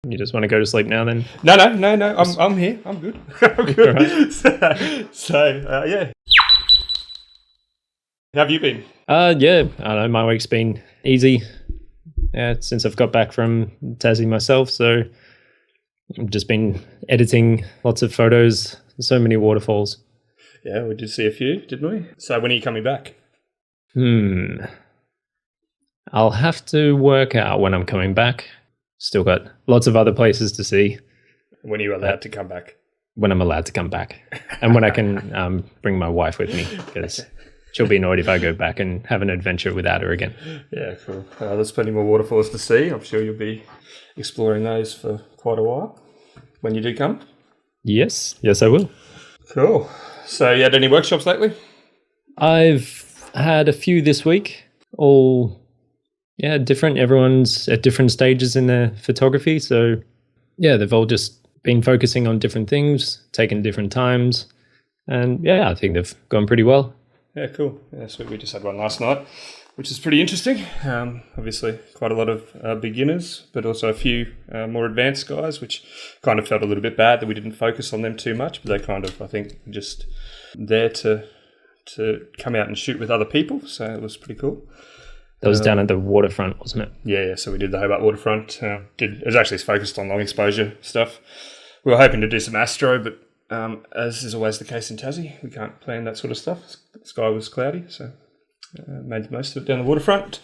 You just want to go to sleep now then? No. I'm here. I'm good. I'm good. Right. Yeah. How have you been? Yeah, I don't know. My week's been easy. Yeah, since I've got back from Tassie myself, so I've just been editing lots of photos. So many waterfalls. Yeah, we did see a few, didn't we? So when are you coming back? I'll have to work out when I'm coming back. Still got lots of other places to see. When are you allowed to come back? When I'm allowed to come back. And when I can bring my wife with me, because she'll be annoyed if I go back and have an adventure without her again. Yeah, cool. There's plenty more waterfalls to see. I'm sure you'll be exploring those for quite a while when you do come. Yes, I will. Cool. So you had any workshops lately? I've had a few this week, all different. Everyone's at different stages in their photography. So yeah, they've all just been focusing on different things, taking different times. And yeah, I think they've gone pretty well. Yeah, cool. Yeah, sweet. We just had one last night, which is pretty interesting. Obviously, quite a lot of beginners, but also a few more advanced guys, which kind of felt a little bit bad that we didn't focus on them too much. But they kind of, I think, just there to come out and shoot with other people. So it was pretty cool. That was down at the waterfront, wasn't it? Yeah. So we did the Hobart waterfront. It was actually focused on long exposure stuff. We were hoping to do some astro, but as is always the case in Tassie, we can't plan that sort of stuff. The sky was cloudy, so made the most of it down the waterfront.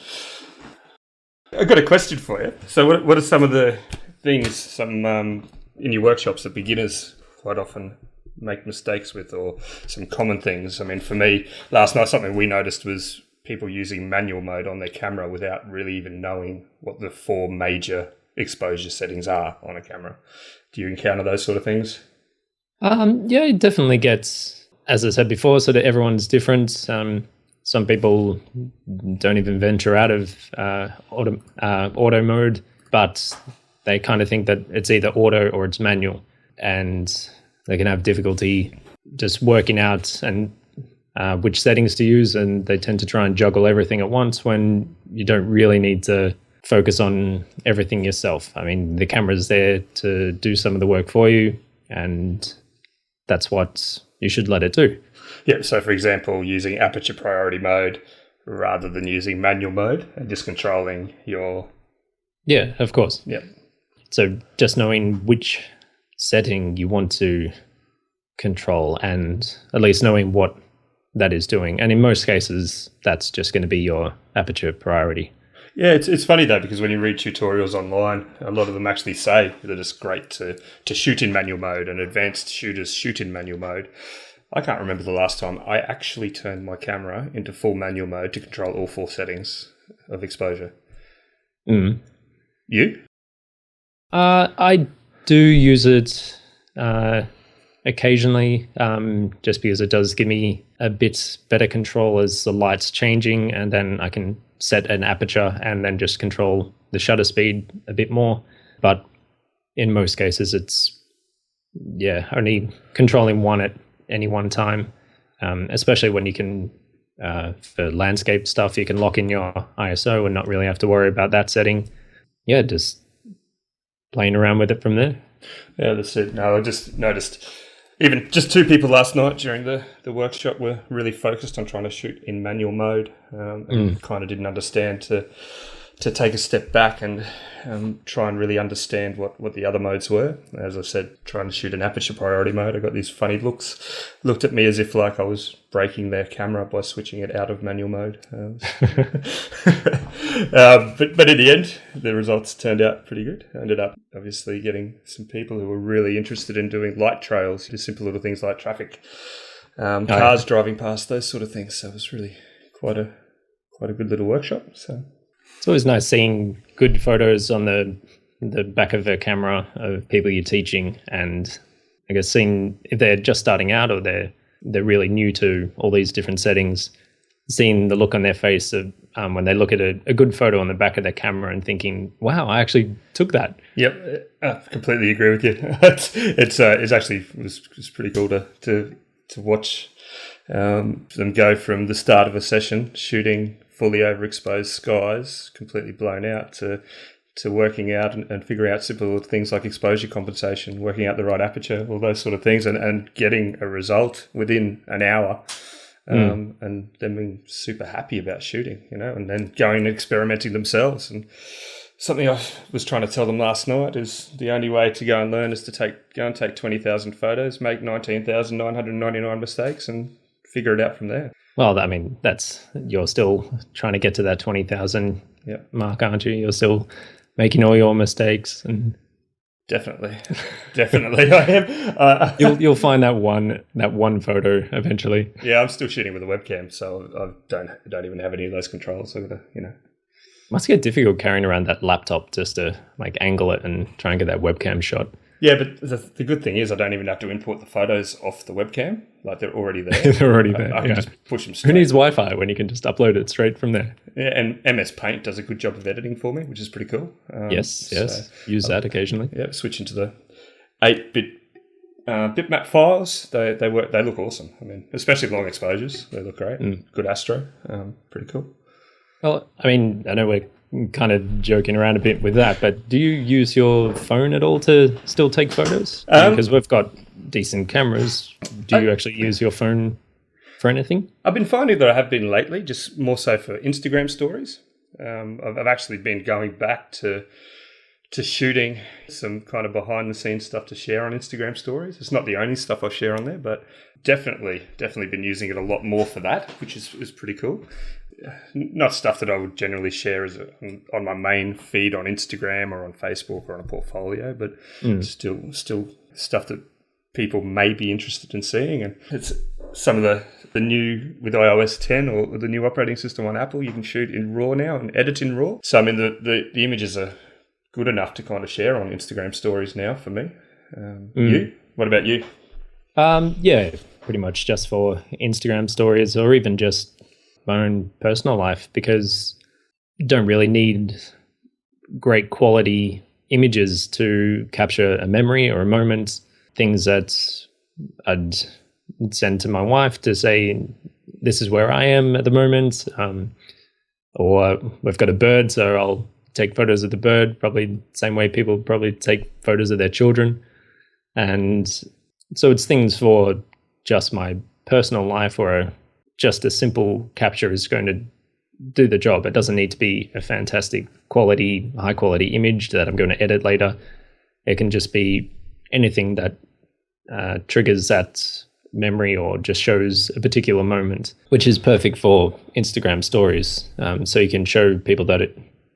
I've got a question for you. So what are some of the things in your workshops that beginners quite often make mistakes with, or some common things? I mean, for me, last night something we noticed was people using manual mode on their camera without really even knowing what the 4 major exposure settings are on a camera. Do you encounter those sort of things? Yeah, it definitely gets, as I said before, sort of everyone's different. Some people don't even venture out of auto mode, but they kind of think that it's either auto or it's manual, and they can have difficulty just working out and which settings to use, and they tend to try and juggle everything at once when you don't really need to focus on everything yourself. I mean, the camera's there to do some of the work for you, and that's what you should let it do. Yeah, so for example, using aperture priority mode rather than using manual mode and just controlling your... Yeah, of course. Yeah. So just knowing which setting you want to control, and at least knowing what that is doing. And in most cases, that's just going to be your aperture priority. Yeah, it's funny though, because when you read tutorials online, a lot of them actually say that it's great to shoot in manual mode, and advanced shooters shoot in manual mode. I can't remember the last time I actually turned my camera into full manual mode to control all 4 settings of exposure. You? I do use it occasionally, just because it does give me a bit better control as the light's changing, and then I can set an aperture and then just control the shutter speed a bit more. But in most cases, it's only controlling one at any one time, especially when you can, for landscape stuff, you can lock in your ISO and not really have to worry about that setting. Yeah, just playing around with it from there. Yeah, that's it. No, I just noticed even just 2 people last night during the workshop were really focused on trying to shoot in manual mode, and kind of didn't understand to take a step back and try and really understand what the other modes were. As I said, trying to shoot an aperture priority mode, I got these funny looks, looked at me as if like I was breaking their camera by switching it out of manual mode. But in the end, the results turned out pretty good. I ended up obviously getting some people who were really interested in doing light trails, just simple little things like traffic, cars driving past, those sort of things. So it was really quite a good little workshop. So it's always nice seeing good photos on the back of a camera of people you're teaching, and I guess seeing if they're just starting out or they're really new to all these different settings, seeing the look on their face of when they look at a good photo on the back of their camera and thinking, wow, I actually took that. Yep, I completely agree with you. It was pretty cool to watch them go from the start of a session shooting fully overexposed skies, completely blown out, to to working out and figuring out simple things like exposure compensation, working out the right aperture, all those sort of things, and getting a result within an hour. And then being super happy about shooting, and then going and experimenting themselves. And something I was trying to tell them last night is the only way to go and learn is to go and take 20,000 photos, make 19,999 mistakes, and figure it out from there. Well, I mean, you're still trying to get to that 20,000 mark, aren't you? You're still making all your mistakes, and definitely I am. You'll find that one photo eventually. Yeah, I'm still shooting with a webcam, so I don't even have any of those controls. So must get difficult carrying around that laptop just to like angle it and try and get that webcam shot. Yeah, but the good thing is I don't even have to import the photos off the webcam. Like, they're already there. They're already there. I can just push them straight. Who needs Wi-Fi when you can just upload it straight from there? Yeah, and MS Paint does a good job of editing for me, which is pretty cool. Yes. Use that occasionally. Yeah, switch into the 8-bit bitmap files. They look awesome. I mean, especially long exposures. They look great. Good astro. Pretty cool. Well, I mean, I know we're kind of joking around a bit with that, but do you use your phone at all to still take photos? Because we've got decent cameras. Do you actually use your phone for anything? I've been finding that I have been lately, just more so for Instagram stories. I've actually been going back to shooting some kind of behind the scenes stuff to share on Instagram stories. It's not the only stuff I share on there, but definitely been using it a lot more for that, which is pretty cool. Not stuff that I would generally share on my main feed on Instagram or on Facebook or on a portfolio, but still stuff that people may be interested in seeing. And it's some of the new, with iOS 10 or the new operating system on Apple, you can shoot in RAW now and edit in RAW. So I mean, the images are good enough to kind of share on Instagram stories now for me. You? What about you? Yeah, pretty much just for Instagram stories, or even just my own personal life, because you don't really need great quality images to capture a memory or a moment. Things that I'd send to my wife to say, this is where I am at the moment, or we've got a bird, so I'll take photos of the bird, probably the same way people probably take photos of their children. And so it's things for just my personal life, where just a simple capture is going to do the job. It doesn't need to be a fantastic quality, high quality image that I'm going to edit later. It can just be anything that triggers that memory or just shows a particular moment, which is perfect for Instagram stories. So you can show people that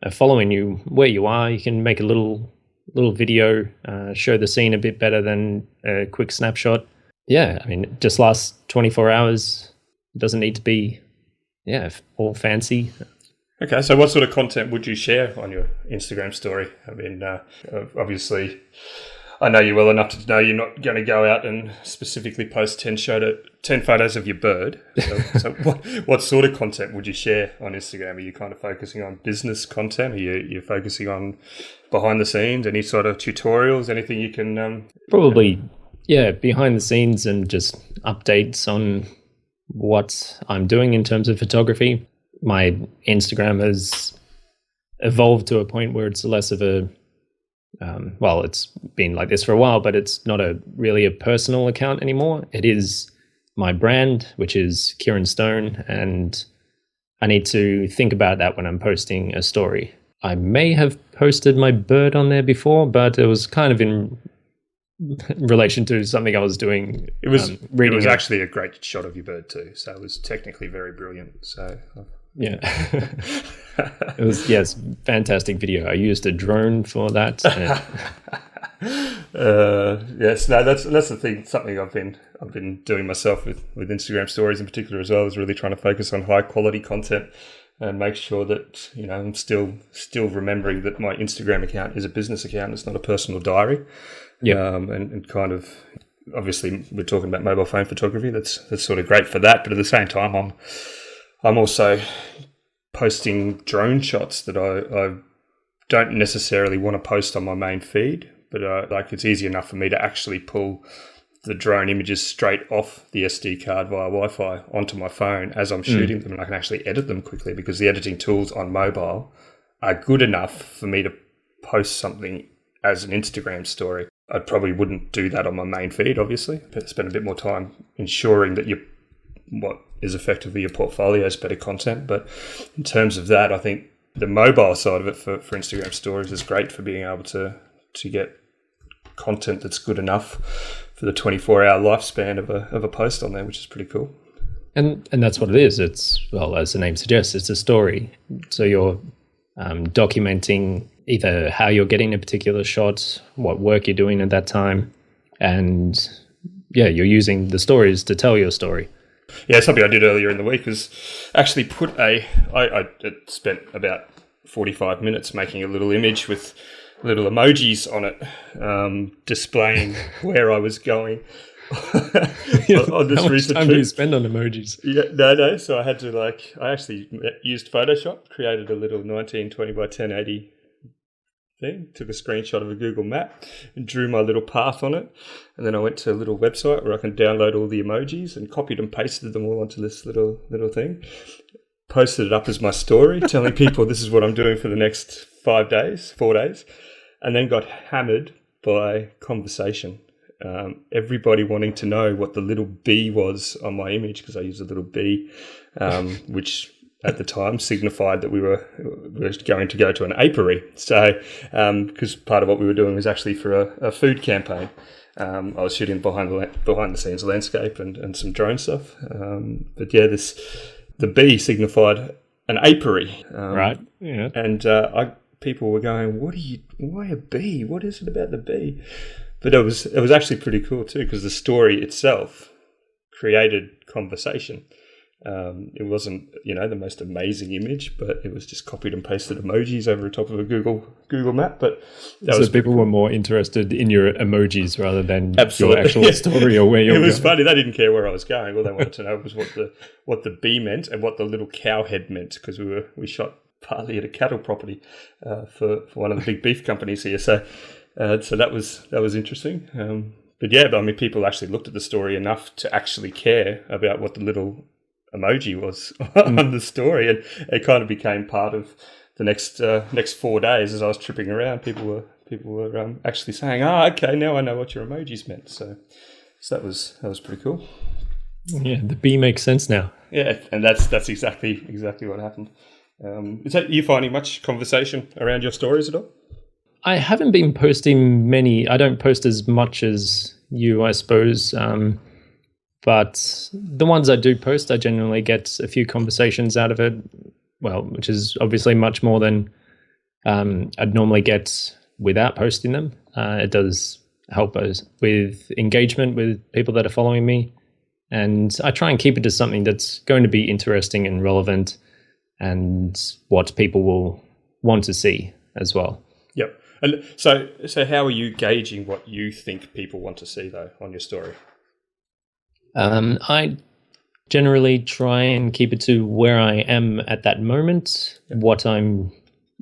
are following you where you are. You can make a little video, show the scene a bit better than a quick snapshot. Yeah, I mean, it just lasts 24 hours. It doesn't need to be, all fancy. Okay, so what sort of content would you share on your Instagram story? I mean, obviously, I know you well enough to know you're not going to go out and specifically post 10 photos of your bird. So what sort of content would you share on Instagram? Are you kind of focusing on business content? Are you focusing on behind the scenes? Any sort of tutorials? Anything you can... Probably, behind the scenes and just updates on what I'm doing in terms of photography. My Instagram has evolved to a point where it's less of a... it's been like this for a while, but it's not really a personal account anymore. It is my brand, which is Kieran Stone, and I need to think about that when I'm posting a story. I may have posted my bird on there before, but it was kind of in relation to something I was doing. It was actually a great shot of your bird too, so it was technically very brilliant. So yeah. It was, yes, fantastic video. I used a drone for that. Yes, no, that's the thing. Something I've been doing myself with Instagram stories in particular as well, is really trying to focus on high quality content and make sure that I'm still remembering that my Instagram account is a business account. It's not a personal diary. Yeah, and kind of, obviously we're talking about mobile phone photography. That's sort of great for that, but at the same time, I'm also posting drone shots that I don't necessarily want to post on my main feed, but it's easy enough for me to actually pull the drone images straight off the SD card via Wi-Fi onto my phone as I'm shooting them, and I can actually edit them quickly because the editing tools on mobile are good enough for me to post something as an Instagram story, I probably wouldn't do that on my main feed, obviously. But spend a bit more time ensuring that what is effectively your portfolio is better content. But in terms of that, I think the mobile side of it for Instagram stories is great for being able to get content that's good enough for the 24-hour lifespan of a post on there, which is pretty cool. And that's what it is. It's, well, as the name suggests, it's a story. So you're documenting either how you're getting a particular shot, what work you're doing at that time, and yeah, you're using the stories to tell your story. Yeah, something I did earlier in the week was actually I spent about 45 minutes making a little image with little emojis on it, displaying where I was going on this How much recent time trip. do you spend on emojis? Yeah, no. So I had to I actually used Photoshop, created a little 1920 by 1080 thing, took a screenshot of a Google map and drew my little path on it. And then I went to a little website where I can download all the emojis and copied and pasted them all onto this little thing. Posted it up as my story, telling people this is what I'm doing for the next 4 days, and then got hammered by conversation. Everybody wanting to know what the little bee was on my image, because I used a little bee, which at the time signified that we were going to go to an apiary. So, because part of what we were doing was actually for a food campaign. I was shooting behind the scenes landscape and some drone stuff. But yeah, the bee signified an apiary. Right. Yeah. And people were going, why a bee? What is it about the bee? But it was actually pretty cool too, because the story itself created conversation. It wasn't, the most amazing image, but it was just copied and pasted emojis over the top of a Google map. But so people were more interested in your emojis rather than Absolutely. your actual story or where you're going. It was going. funny. They didn't care where I was going. All they wanted to know was what the bee meant and what the little cow head meant, because we shot partly at a cattle property for one of the big beef companies here. So that was interesting. But yeah, people actually looked at the story enough to actually care about what the little emoji was on the story, and it kind of became part of the next 4 days as I was tripping around. People were actually saying, okay, now I know what your emojis meant. So that was pretty cool. Yeah, the bee makes sense now. Yeah, and that's exactly what happened. Is that you finding much conversation around your stories at all? I haven't been posting many. I don't post as much as you, I suppose. But the ones I do post, I generally get a few conversations out of it. Well, which is obviously much more than I'd normally get without posting them. It does help us with engagement with people that are following me. And I try and keep it to something that's going to be interesting and relevant and what people will want to see as well. Yep. And so how are you gauging what you think people want to see, though, on your story? I generally try and keep it to where I am at that moment, what I'm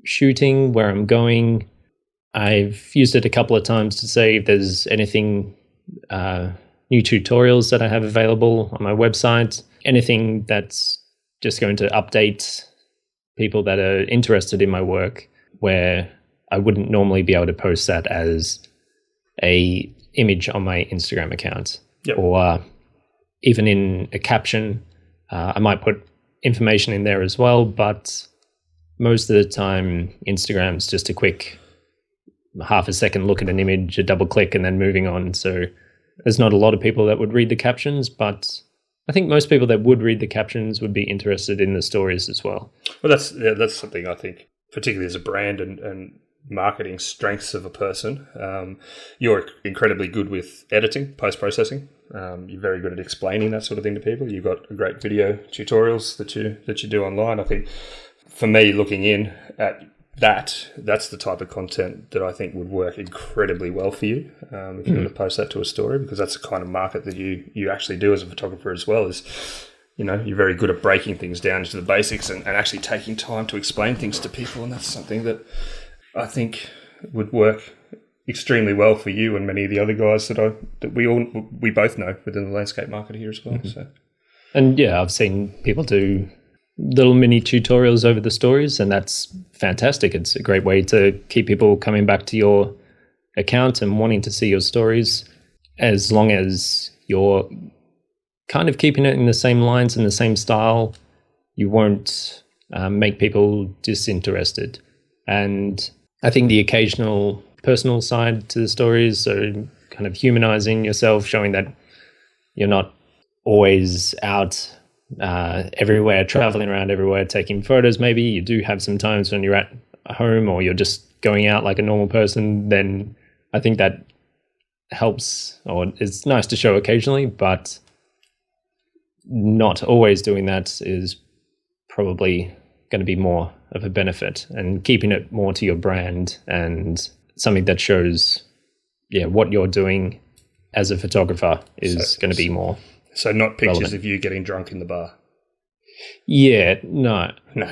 shooting, where I'm going. I've used it a couple of times to say if there's anything, new tutorials that I have available on my website, anything that's just going to update people that are interested in my work, where I wouldn't normally be able to post that as a image on my Instagram account. Yep. Or even in a caption. I might put information in there as well, but most of the time Instagram's just a quick half a second look at an image, a double click, and then moving on. So there's not a lot of people that would read the captions, but I think most people that would read the captions would be interested in the stories as well. Well, that's something I think, particularly as a brand and marketing strengths of a person. You're incredibly good with editing, post-processing. You're very good at explaining that sort of thing to people. You've got great video tutorials that you do online. I think for me, looking in at that's the type of content that I think would work incredibly well for you if you were to post that to a story, because that's the kind of market that you actually do as a photographer as well. Is you're very good at breaking things down to the basics and actually taking time to explain things to people, and that's something that I think would work extremely well for you and many of the other guys that we both know within the landscape market here as well. So, and yeah, I've seen people do little mini tutorials over the stories, and that's fantastic. It's a great way to keep people coming back to your account and wanting to see your stories, as long as you're kind of keeping it in the same lines and the same style. You won't make people disinterested. And I think the occasional personal side to the stories, so kind of humanizing yourself, showing that you're not always out everywhere, traveling around everywhere, taking photos. Maybe you do have some times when you're at home or you're just going out like a normal person, then I think that helps, or it's nice to show occasionally, but not always doing that is probably going to be more of a benefit, and keeping it more to your brand and something that shows what you're doing as a photographer is going to be more. So not pictures relevant. of you getting drunk in the bar. Yeah, no. No.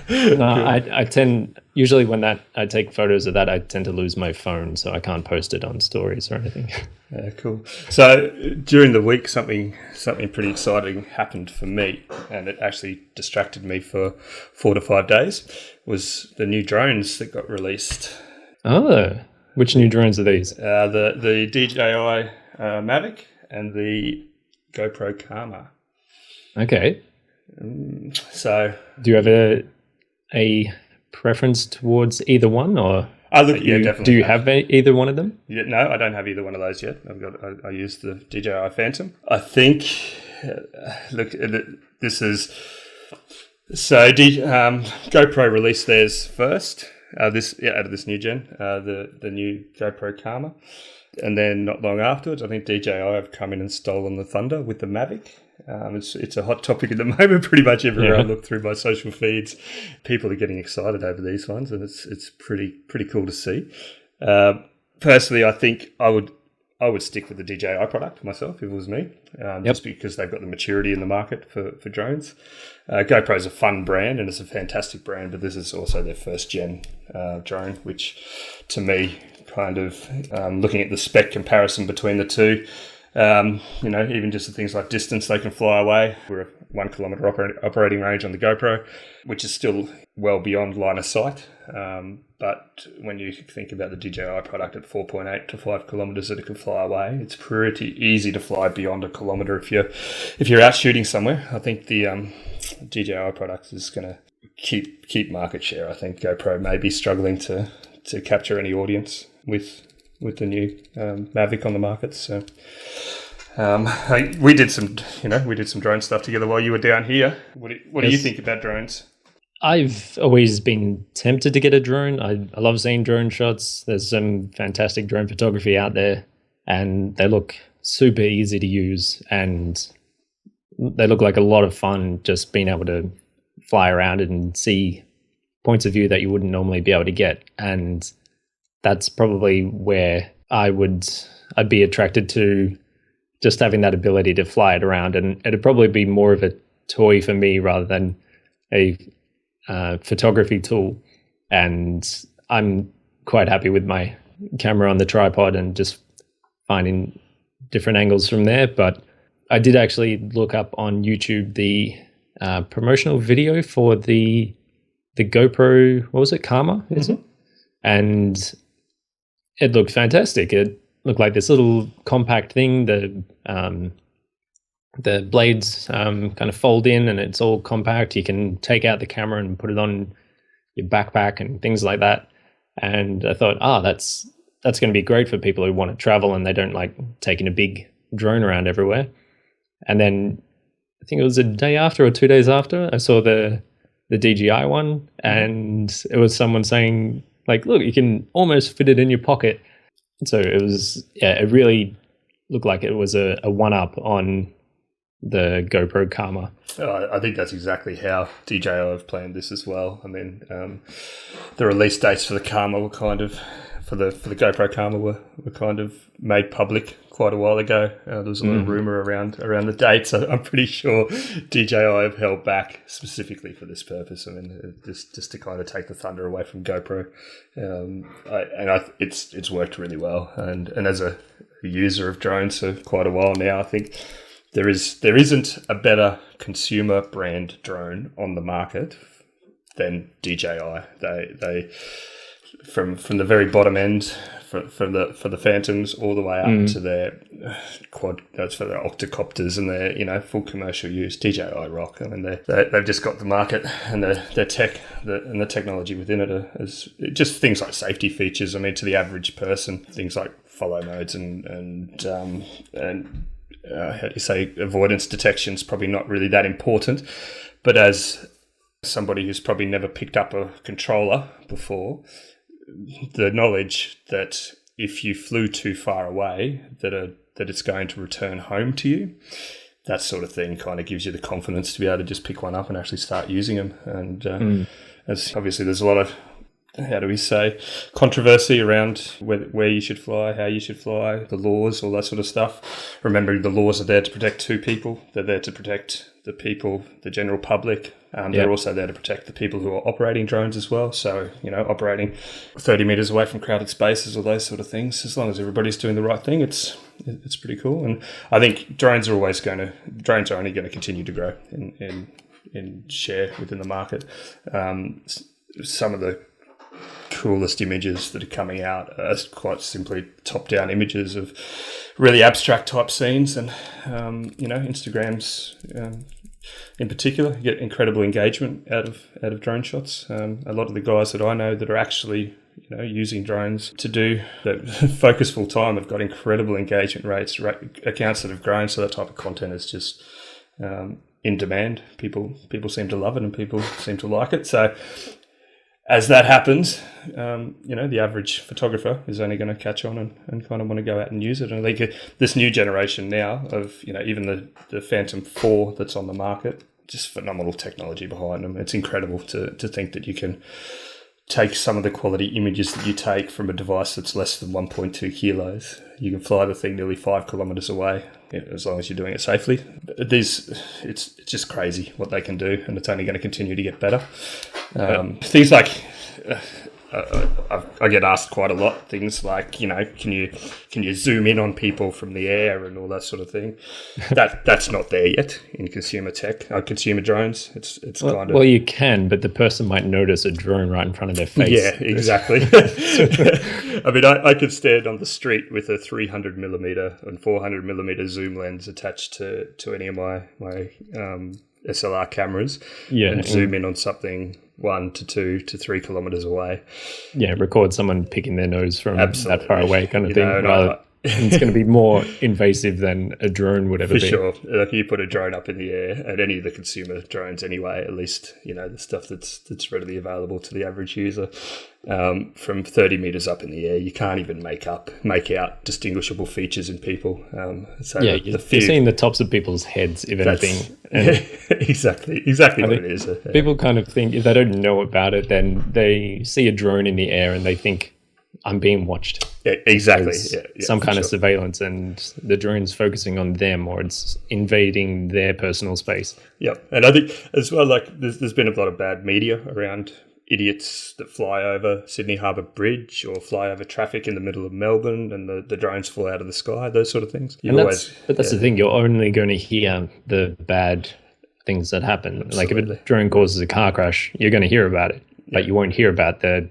No, I tend, usually when I take photos of that, I tend to lose my phone, so I can't post it on stories or anything. Yeah, cool. So during the week, something pretty exciting happened for me, and it actually distracted me for 4 to 5 days, was the new drones that got released. Oh, which new drones are these? The DJI Mavic and the GoPro Karma. Okay. So do you have a preference towards either one, or definitely. Do you have either one of them? Yeah, no, I don't have either one of those yet. I use the DJI Phantom. I think. This is so. GoPro released theirs first. Out of this new gen, the new GoPro Karma, and then not long afterwards, I think DJI have come in and stolen the thunder with the Mavic. It's a hot topic at the moment. Pretty much everywhere I look through my social feeds, people are getting excited over these ones, and it's pretty cool to see. Personally, I think I would stick with the DJI product myself if it was me, just because they've got the maturity in the market for drones. GoPro is a fun brand and it's a fantastic brand, but this is also their first gen drone, which to me, kind of looking at the spec comparison between the two, even just the things like distance, they can fly away. We're a 1 kilometre operating range on the GoPro, which is still well beyond line of sight. But when you think about the DJI product at 4.8 to 5 kilometres that it can fly away, it's pretty easy to fly beyond a kilometre if you're out shooting somewhere. I think the DJI product is going to keep market share. I think GoPro may be struggling to capture any audience with the new Mavic on the market. So we did some drone stuff together while you were down here. What do you think about drones? I've always been tempted to get a drone. I love seeing drone shots. There's some fantastic drone photography out there, and they look super easy to use, and they look like a lot of fun just being able to fly around and see points of view that you wouldn't normally be able to get. And that's probably where I'd be attracted to, just having that ability to fly it around. And it'd probably be more of a toy for me rather than a photography tool. And I'm quite happy with my camera on the tripod and just finding different angles from there. But I did actually look up on YouTube the promotional video for the GoPro, what was it, Karma, is it? And it looked fantastic. It looked like this little compact thing. The blades kind of fold in and it's all compact. You can take out the camera and put it on your backpack and things like that. And I thought, that's going to be great for people who want to travel and they don't like taking a big drone around everywhere. And then I think it was a day after or 2 days after, I saw the DJI one, and it was someone saying, like, look, you can almost fit it in your pocket. So it was, it really looked like it was a one-up on the GoPro Karma. I think that's exactly how DJI have planned this as well. I mean, the release dates for the Karma were kind of, for the GoPro Karma were kind of made public quite a while ago. There was a lot of rumour around the dates. I'm pretty sure DJI have held back specifically for this purpose. I mean, just to kind of take the thunder away from GoPro. It's worked really well. And as a user of drones for quite a while now, I think there isn't a better consumer brand drone on the market than DJI. They from the very bottom end for the Phantoms all the way up to their that's for their octocopters and their full commercial use. DJI rock. I mean they've just got the market and their tech and the technology within it is just things like safety features. I mean, to the average person, things like follow modes and how do you say, avoidance detection is probably not really that important, but as somebody who's probably never picked up a controller before, the knowledge that if you flew too far away, that it's going to return home to you, that sort of thing kind of gives you the confidence to be able to just pick one up and actually start using them. And as obviously there's a lot of, how do we say, controversy around where you should fly, how you should fly, the laws, all that sort of stuff. Remembering the laws are there to protect two people. They're there to protect the people, the general public. They're also there to protect the people who are operating drones as well. So, operating 30 meters away from crowded spaces or those sort of things, as long as everybody's doing the right thing, it's pretty cool. And I think drones are only going to continue to grow in share within the market. Some of the coolest images that are coming out are quite simply top-down images of really abstract type scenes, and Instagram's in particular get incredible engagement out of drone shots. A lot of the guys that I know that are actually using drones to do that focus full time have got incredible engagement rates, accounts that have grown. So that type of content is just in demand. People seem to love it and people seem to like it. So as that happens, the average photographer is only going to catch on and kind of want to go out and use it. And I think this new generation now of, even the Phantom 4 that's on the market, just phenomenal technology behind them. It's incredible to think that you can take some of the quality images that you take from a device that's less than 1.2 kilos. You can fly the thing nearly 5 kilometers away, as long as you're doing it safely. It's just crazy what they can do, and it's only going to continue to get better. Things like I get asked quite a lot. Things like can you zoom in on people from the air and all that sort of thing. That's not there yet in consumer tech, consumer drones. It's kind of, well, you can, but the person might notice a drone right in front of their face. Yeah, exactly. I mean, I could stand on the street with a 300 millimeter and 400 millimeter zoom lens attached to any of my SLR cameras, and zoom in on something 1 to 2 to 3 kilometers away. Yeah, record someone picking their nose from that far away, kind of thing. It's going to be more invasive than a drone would ever be. For sure. If you put a drone up in the air, and any of the consumer drones anyway, at least, the stuff that's readily available to the average user, from 30 meters up in the air, you can't even make out distinguishable features in people. You're seeing the tops of people's heads, if anything. And exactly what it is. People kind of think, if they don't know about it, then they see a drone in the air and they think, I'm being watched. Yeah, exactly. Some kind of surveillance, and the drone's focusing on them, or it's invading their personal space. Yep. And I think as well, like there's been a lot of bad media around idiots that fly over Sydney Harbour Bridge or fly over traffic in the middle of Melbourne and the drones fall out of the sky, those sort of things. But that's the thing, you're only going to hear the bad things that happen. Absolutely. Like if a drone causes a car crash, you're going to hear about it, but you won't hear about the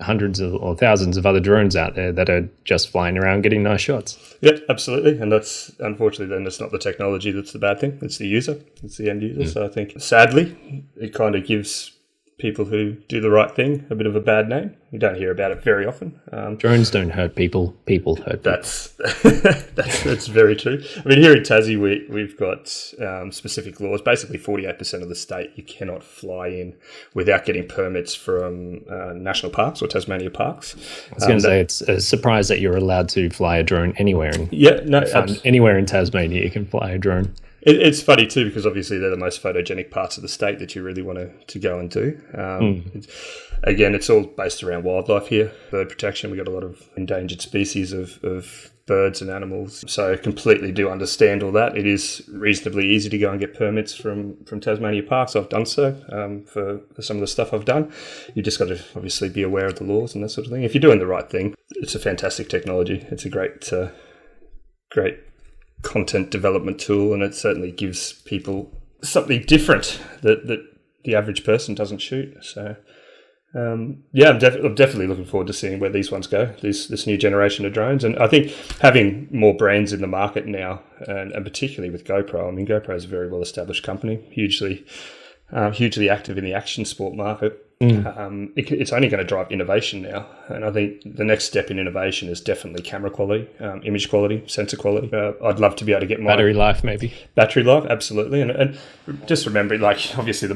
hundreds or thousands of other drones out there that are just flying around getting nice shots. Yep, absolutely. And that's, unfortunately, then it's not the technology that's the bad thing. It's the user. It's the end user. So I think, sadly, it kind of gives people who do the right thing a bit of a bad name. We don't hear about it very often. Drones don't hurt people. People hurt people. That's very true. I mean, here in Tassie, we've got specific laws. Basically, 48% of the state you cannot fly in without getting permits from national parks or Tasmania parks. I was going to say, it's a surprise that you're allowed to fly a drone anywhere. Anywhere in Tasmania, you can fly a drone. It's funny too, because obviously they're the most photogenic parts of the state that you really want to go and do. Again, it's all based around wildlife here. Bird protection, we've got a lot of endangered species of birds and animals. So I completely do understand all that. It is reasonably easy to go and get permits from Tasmania parks. I've done so for some of the stuff I've done. You've just got to obviously be aware of the laws and that sort of thing. If you're doing the right thing, it's a fantastic technology. It's a great content development tool, and it certainly gives people something different that the average person doesn't shoot. So I'm definitely looking forward to seeing where these ones go, this new generation of drones. And I think having more brands in the market now, and particularly with GoPro, I mean, GoPro is a very well established company, hugely active in the action sport market. It's only going to drive innovation now, and I think the next step in innovation is definitely camera quality, image quality, sensor quality. I'd love to be able to get my Battery life, maybe. Battery life, absolutely, and just remember, like, obviously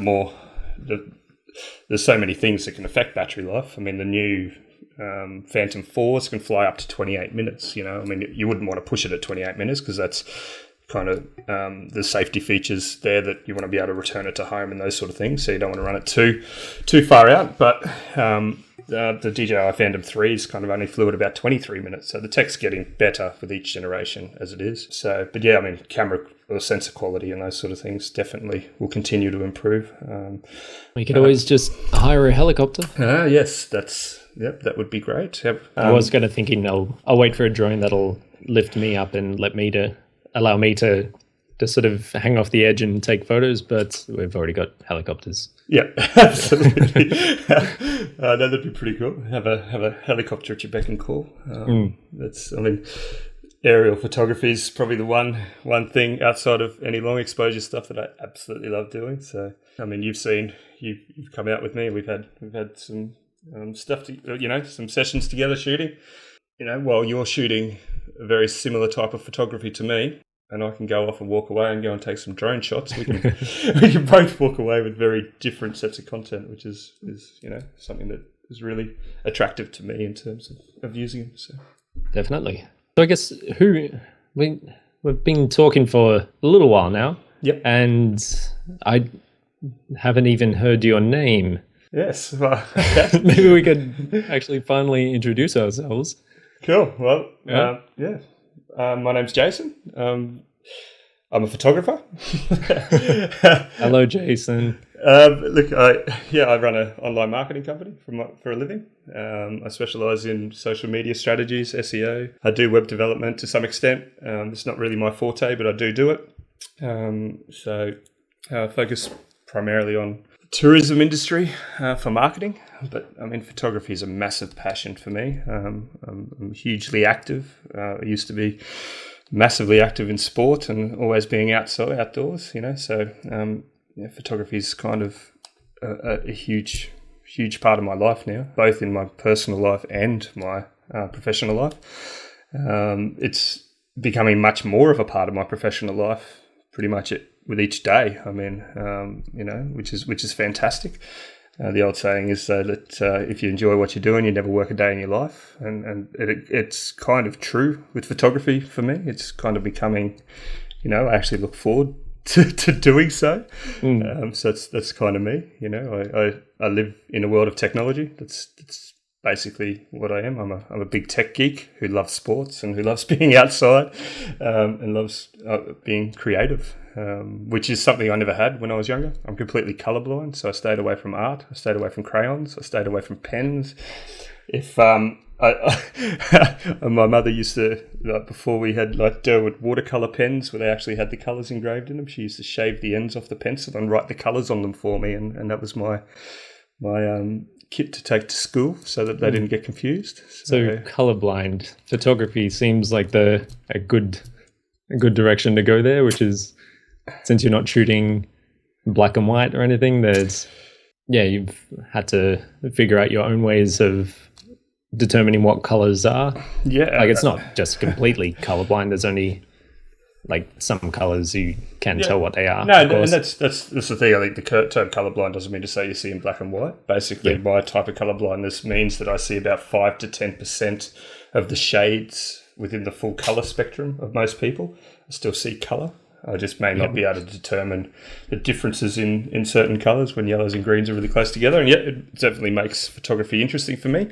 there's so many things that can affect battery life. I mean, the new Phantom 4s can fly up to 28 minutes. You know, I mean, you wouldn't want to push it at 28 minutes because that's kind of the safety features there that you want to be able to return it to home and those sort of things. So you don't want to run it too far out. But the DJI Phantom 3s kind of only flew at about 23 minutes. So the tech's getting better with each generation as it is. So, but yeah, I mean, camera or sensor quality and those sort of things definitely will continue to improve. We could always just hire a helicopter. Yes, that would be great. Yep. I was kind of thinking I'll wait for a drone that'll lift me up and allow me to sort of hang off the edge and take photos, but we've already got helicopters. Yeah, absolutely. That'd be pretty cool. Have a helicopter at your beck and call. Aerial photography is probably the one thing outside of any long exposure stuff that I absolutely love doing. So, I mean, you've come out with me. We've had some stuff some sessions together shooting. You know, while you're shooting a very similar type of photography to me, and I can go off and walk away and go and take some drone shots. We can both walk away with very different sets of content, which is something that is really attractive to me in terms of using them. So definitely. So I guess we've been talking for a little while now. Yep. And I haven't even heard your name. Yes. Well, okay. Maybe we could actually finally introduce ourselves. Cool. Well, my name's Jason. I'm a photographer. Hello, Jason. Look, I run an online marketing company for a living. I specialise in social media strategies, SEO. I do web development to some extent. It's not really my forte, but I do it. So I focus primarily on tourism industry for marketing, but I mean, photography is a massive passion for me. I'm hugely active. I used to be massively active in sport and always being outdoors, so photography is kind of a huge part of my life now, both in my personal life and my professional life. It's becoming much more of a part of my professional life pretty much with each day. I mean, which is fantastic. The old saying is that if you enjoy what you're doing, you never work a day in your life, and it's kind of true with photography for me. It's kind of becoming, I actually look forward to doing so. So that's kind of me. I live in a world of technology. That's basically what I am. I'm a big tech geek who loves sports and who loves being outside and loves being creative. Which is something I never had when I was younger. I'm completely colorblind, so I stayed away from art. I stayed away from crayons. I stayed away from pens. If my mother used to, before we had Derwood watercolor pens where they actually had the colors engraved in them, she used to shave the ends off the pencil and write the colors on them for me, and that was my kit to take to school so that they didn't get confused. So colorblind photography seems like a good direction to go there, which is, since you're not shooting black and white or anything, you've had to figure out your own ways of determining what colors are. Yeah. Like, it's not just completely colorblind. There's only some colors you can tell what they are. No, and that's the thing. I think the term colorblind doesn't mean to say you see in black and white. Basically, my type of colorblindness means that I see about 5 to 10% of the shades within the full color spectrum of most people. I still see color. I just may not be able to determine the differences in certain colours when yellows and greens are really close together. And yet it definitely makes photography interesting for me.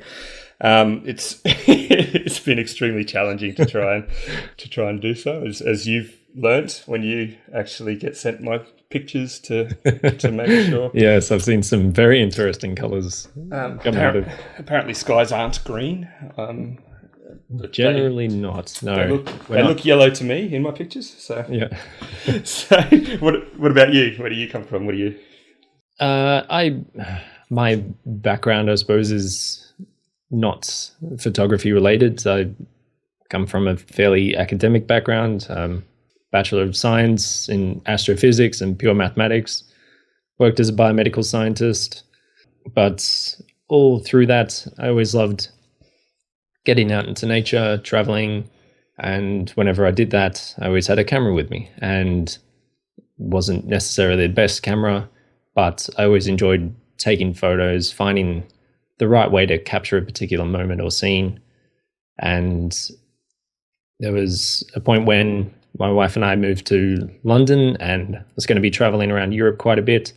It's been extremely challenging to try and do so, as you've learnt when you actually get sent my pictures to make sure. Yes, I've seen some very interesting colours. Apparently skies aren't green. Generally not. No. They look yellow to me in my pictures. So Yeah. So what about you? Where do you come from? What do you? My background, I suppose, is not photography related. I come from a fairly academic background, Bachelor of Science in astrophysics and pure mathematics. Worked as a biomedical scientist, but all through that, I always loved getting out into nature, traveling, and whenever I did that, I always had a camera with me, and wasn't necessarily the best camera, but I always enjoyed taking photos, finding the right way to capture a particular moment or scene. And there was a point when my wife and I moved to London and I was going to be traveling around Europe quite a bit.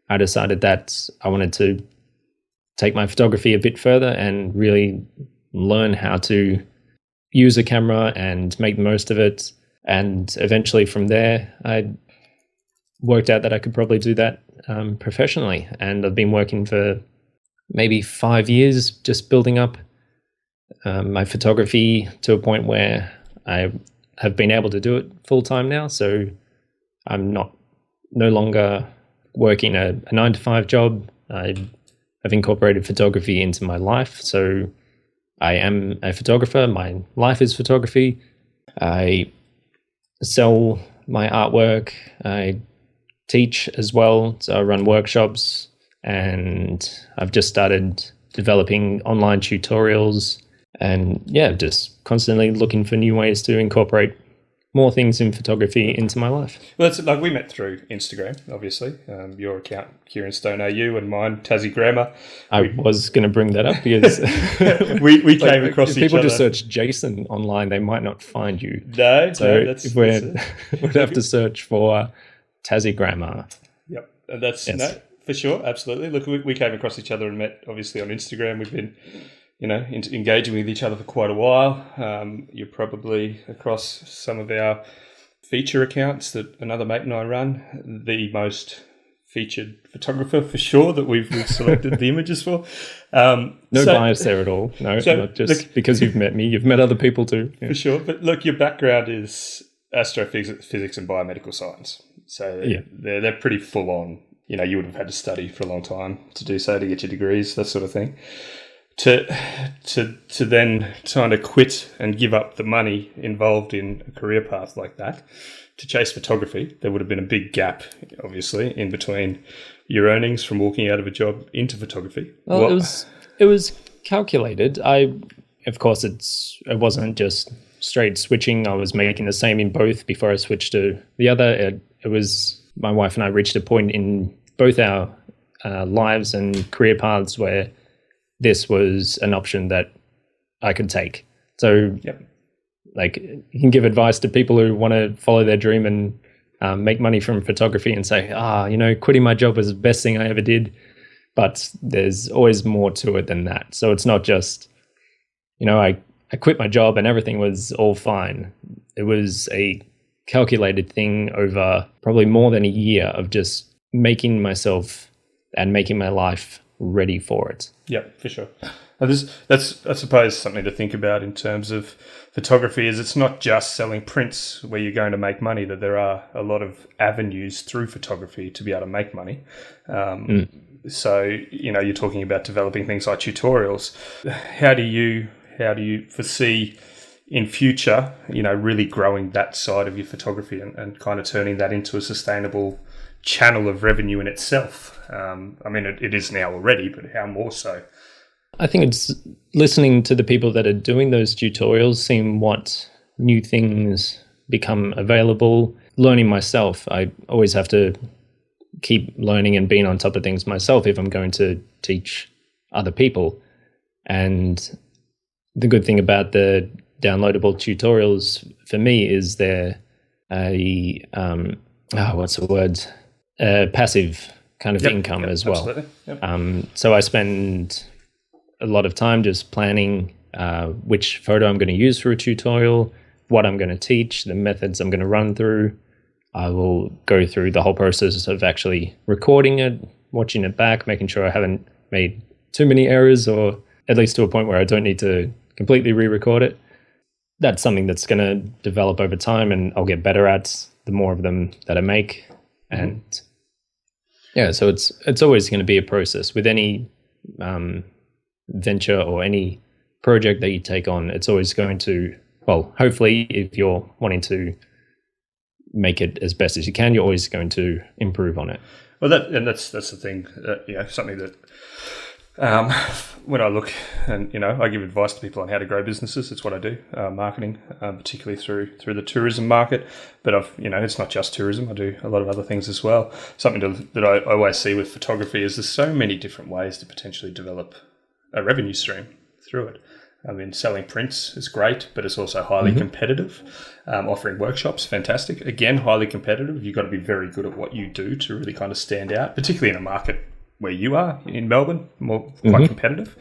I decided that I wanted to take my photography a bit further and really learn how to use a camera and make the most of it. And eventually from there, I worked out that I could probably do that professionally. And I've been working for maybe 5 years, just building up my photography to a point where I have been able to do it full time now. So I'm no longer working a 9-to-5 job. I have incorporated photography into my life. So I am a photographer. My life is photography. I sell my artwork. I teach as well. So I run workshops, and I've just started developing online tutorials, and just constantly looking for new ways to incorporate more things in photography into my life. Well, it's like we met through Instagram, obviously. Your account, Kieran Stone AU, and mine, Tassie Grammar. I was going to bring that up because we came across each other. If people just search Jason online, they might not find you. No, we'd have to search for Tassie Grammar. Yep, that's yes. No, for sure, absolutely. Look, we came across each other and met, obviously, on Instagram. We've been engaging with each other for quite a while. You're probably across some of our feature accounts that another mate and I run, the most featured photographer for sure that we've selected the images for. No bias there at all. No, not just because you've met me. You've met other people too. Yeah. For sure. But look, your background is astrophysics and biomedical science. So they're pretty full on. You would have had to study for a long time to do so, to get your degrees, that sort of thing. To then trying to quit and give up the money involved in a career path like that to chase photography, there would have been a big gap, obviously, in between your earnings from walking out of a job into photography. Well, it was calculated. Of course, it wasn't just straight switching. I was making the same in both before I switched to the other. It was my wife and I reached a point in both our lives and career paths where this was an option that I could take. So, you can give advice to people who want to follow their dream and make money from photography and say, quitting my job was the best thing I ever did. But there's always more to it than that. So it's not just, I quit my job and everything was all fine. It was a calculated thing over probably more than a year of just making myself and making my life ready for it. Yeah, for sure. That's I suppose something to think about in terms of photography is it's not just selling prints where you're going to make money, that there are a lot of avenues through photography to be able to make money. So, you're talking about developing things like tutorials. How do you foresee in future, really growing that side of your photography and kind of turning that into a sustainable channel of revenue in itself? It is now already, but how more so? I think it's listening to the people that are doing those tutorials, seeing what new things become available, learning myself. I always have to keep learning and being on top of things myself if I'm going to teach other people. And the good thing about the downloadable tutorials for me is they're passive kind of income as well. Absolutely. Yep. So I spend a lot of time just planning which photo I'm going to use for a tutorial, what I'm going to teach, the methods I'm going to run through. I will go through the whole process of actually recording it, watching it back, making sure I haven't made too many errors, or at least to a point where I don't need to completely re-record it. that's something that's going to develop over time, and I'll get better at the more of them that I make. And yeah, so it's always going to be a process with any venture or any project that you take on. It's always going to, well, hopefully, if you're wanting to make it as best as you can, you're always going to improve on it. Well, that's the thing. Something that when I look and I give advice to people on how to grow businesses. It's what I do, marketing, particularly through the tourism market. But it's not just tourism. I do a lot of other things as well. Something that I always see with photography is there's so many different ways to potentially develop a revenue stream through it. I mean, selling prints is great, but it's also highly competitive. Offering workshops, fantastic. Again, highly competitive. You've got to be very good at what you do to really kind of stand out, particularly in a market where you are in Melbourne, quite competitive.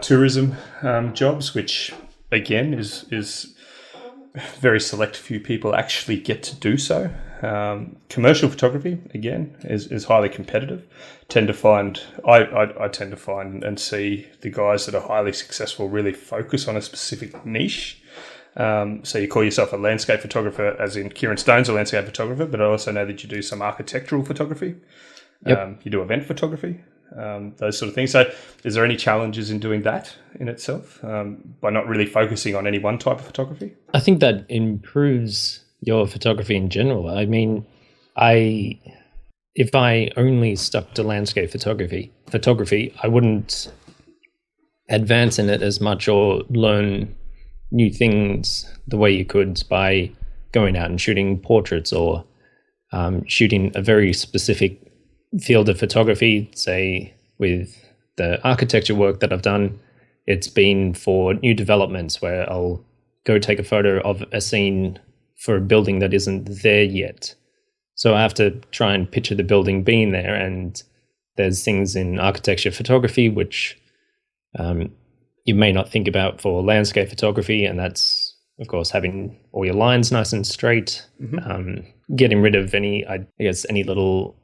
Tourism jobs, which again is very select few people actually get to do so. Commercial photography again is highly competitive. I tend to find and see the guys that are highly successful really focus on a specific niche. So you call yourself a landscape photographer, as in Kieran Stone's a landscape photographer, but I also know that you do some architectural photography. Yep. You do event photography, those sort of things. So is there any challenges in doing that in itself by not really focusing on any one type of photography? I think that improves your photography in general. I mean, if I only stuck to landscape photography, I wouldn't advance in it as much or learn new things the way you could by going out and shooting portraits or shooting a very specific field of photography. Say with the architecture work that I've done, it's been for new developments where I'll go take a photo of a scene for a building that isn't there yet. So I have to try and picture the building being there, and there's things in architecture photography which you may not think about for landscape photography, and that's, of course, having all your lines nice and straight, getting rid of any little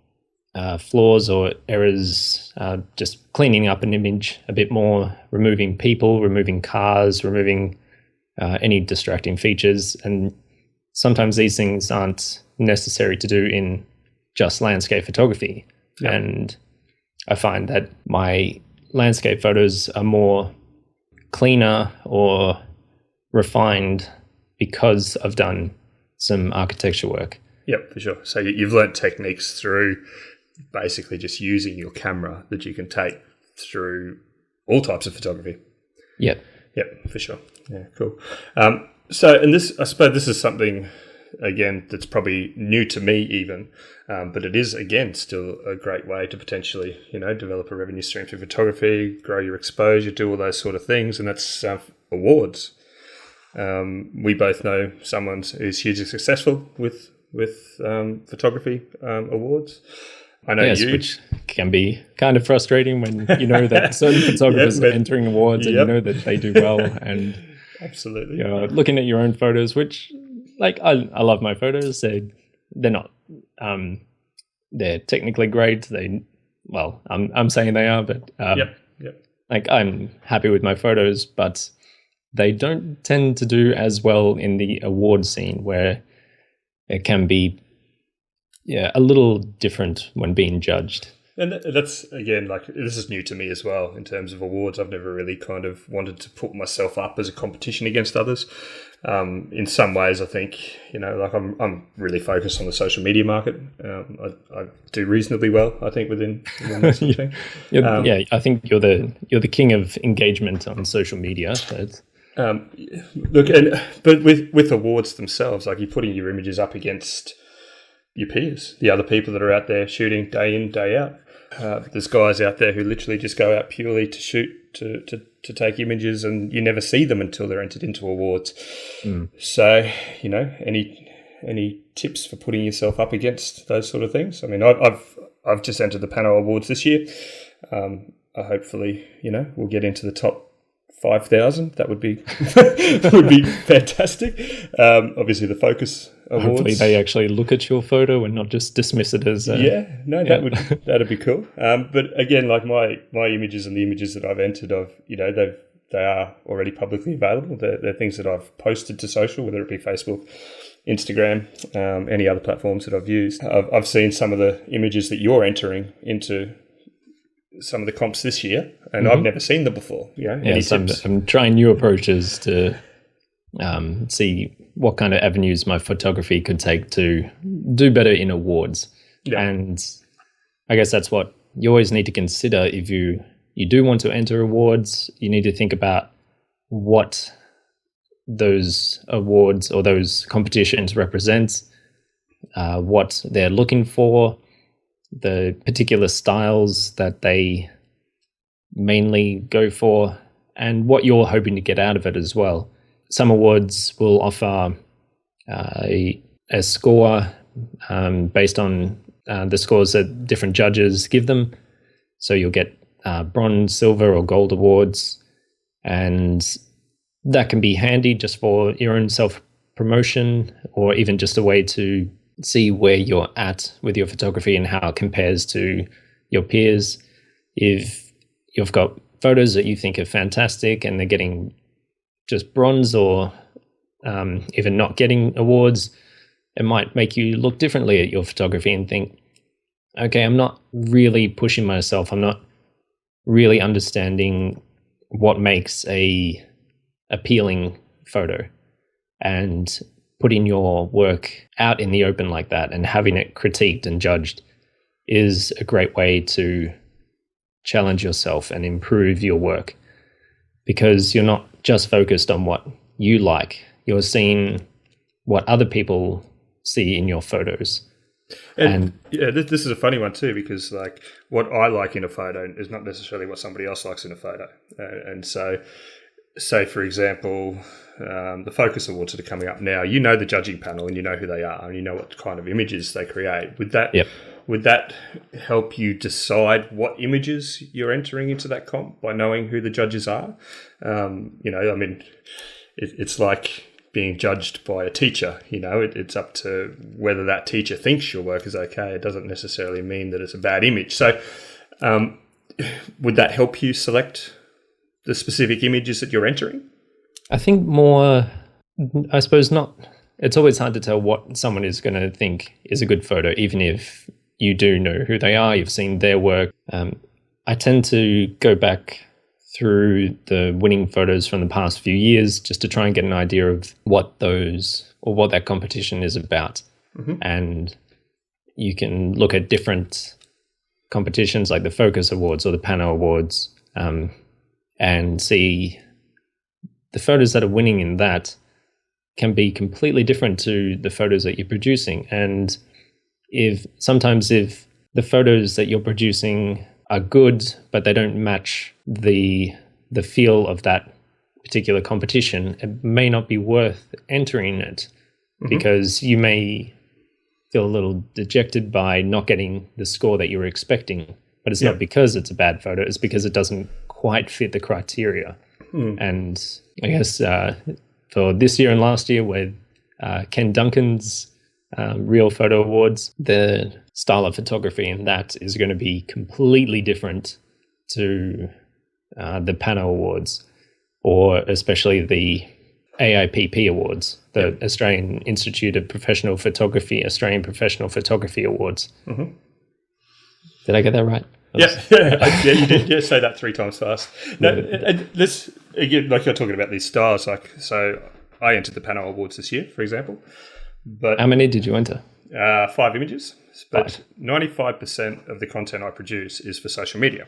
flaws or errors, just cleaning up an image a bit more, removing people, removing cars, removing any distracting features. And sometimes these things aren't necessary to do in just landscape photography. Yeah. And I find that my landscape photos are more cleaner or refined because I've done some architecture work. Yep, for sure. So you've learnt techniques through basically just using your camera that you can take through all types of photography. Yep, for sure. Yeah, cool. And I suppose this is something, again, that's probably new to me even, but it is, again, still a great way to potentially, develop a revenue stream through photography, grow your exposure, do all those sort of things, and that's awards. We both know someone who's hugely successful with photography awards. I know you. Which can be kind of frustrating when you know that certain photographers are entering awards and you know that they do well. And absolutely, looking at your own photos, which I love my photos. They're not. They're technically great. I'm saying they are, but I'm happy with my photos, but they don't tend to do as well in the award scene where it can be a little different when being judged. And that's, again, this is new to me as well in terms of awards. I've never really kind of wanted to put myself up as a competition against others. In some ways, I think, I'm really focused on the social media market. I do reasonably well, I think, within that sort of thing. I think you're the king of engagement on social media. But with awards themselves, you're putting your images up against your peers, the other people that are out there shooting day in, day out. There's guys out there who literally just go out purely to shoot, to take images, and you never see them until they're entered into awards. So, any tips for putting yourself up against those sort of things? I mean, I've just entered the Pano Awards this year. Hopefully, we'll get into the top 5,000. That would be fantastic. Obviously, the Focus Awards. Hopefully, they actually look at your photo and not just dismiss it as. That'd be cool. But again, my images and the images that I've entered, they are already publicly available. They're things that I've posted to social, whether it be Facebook, Instagram, any other platforms that I've used. I've seen some of the images that you're entering into some of the comps this year, and I've never seen them before. Any tips? I'm trying new approaches to see what kind of avenues my photography could take to do better in awards. Yeah. And I guess that's what you always need to consider. If you do want to enter awards, you need to think about what those awards or those competitions represent, what they're looking for, the particular styles that they mainly go for, and what you're hoping to get out of it as well. Some awards will offer a score based on the scores that different judges give them. So you'll get bronze, silver, or gold awards, and that can be handy just for your own self-promotion, or even just a way to see where you're at with your photography and how it compares to your peers. If you've got photos that you think are fantastic and they're getting just bronze or even not getting awards, it might make you look differently at your photography and think, okay, I'm not really pushing myself. I'm not really understanding what makes a appealing photo. And putting your work out in the open like that and having it critiqued and judged is a great way to challenge yourself and improve your work, because you're not just focused on what you like, you're seeing what other people see in your photos. And this is a funny one too, because like what I like in a photo is not necessarily what somebody else likes in a photo. And so, say for example, the Focus Awards that are coming up now, you know the judging panel and you know who they are and you know what kind of images they create. Would that help you decide what images you're entering into that comp by knowing who the judges are? It's like being judged by a teacher. It's up to whether that teacher thinks your work is okay. It doesn't necessarily mean that it's a bad image. So would that help you select the specific images that you're entering? I think more, I suppose not. It's always hard to tell what someone is going to think is a good photo, even if you do know who they are, you've seen their work. I tend to go back through the winning photos from the past few years just to try and get an idea of what that competition is about. And you can look at different competitions like the Focus Awards or the Pano Awards and see the photos that are winning in that can be completely different to the photos that you're producing. And if the photos that you're producing are good, but they don't match the feel of that particular competition, it may not be worth entering it, because you may feel a little dejected by not getting the score that you were expecting. But it's not because it's a bad photo, it's because it doesn't quite fit the criteria. And I guess for this year and last year with Ken Duncan's Real Photo Awards, the style of photography in that is going to be completely different to the Pano Awards, or especially the AIPP Awards, the Australian Institute of Professional Photography, Australian Professional Photography Awards. Did I get that right? Yeah, you did. Yeah, say that 3 times fast. No, and this again, like you're talking about these styles. Like, so I entered the Pano Awards this year, for example. But how many did you enter? 5 images. But 95% of the content I produce is for social media.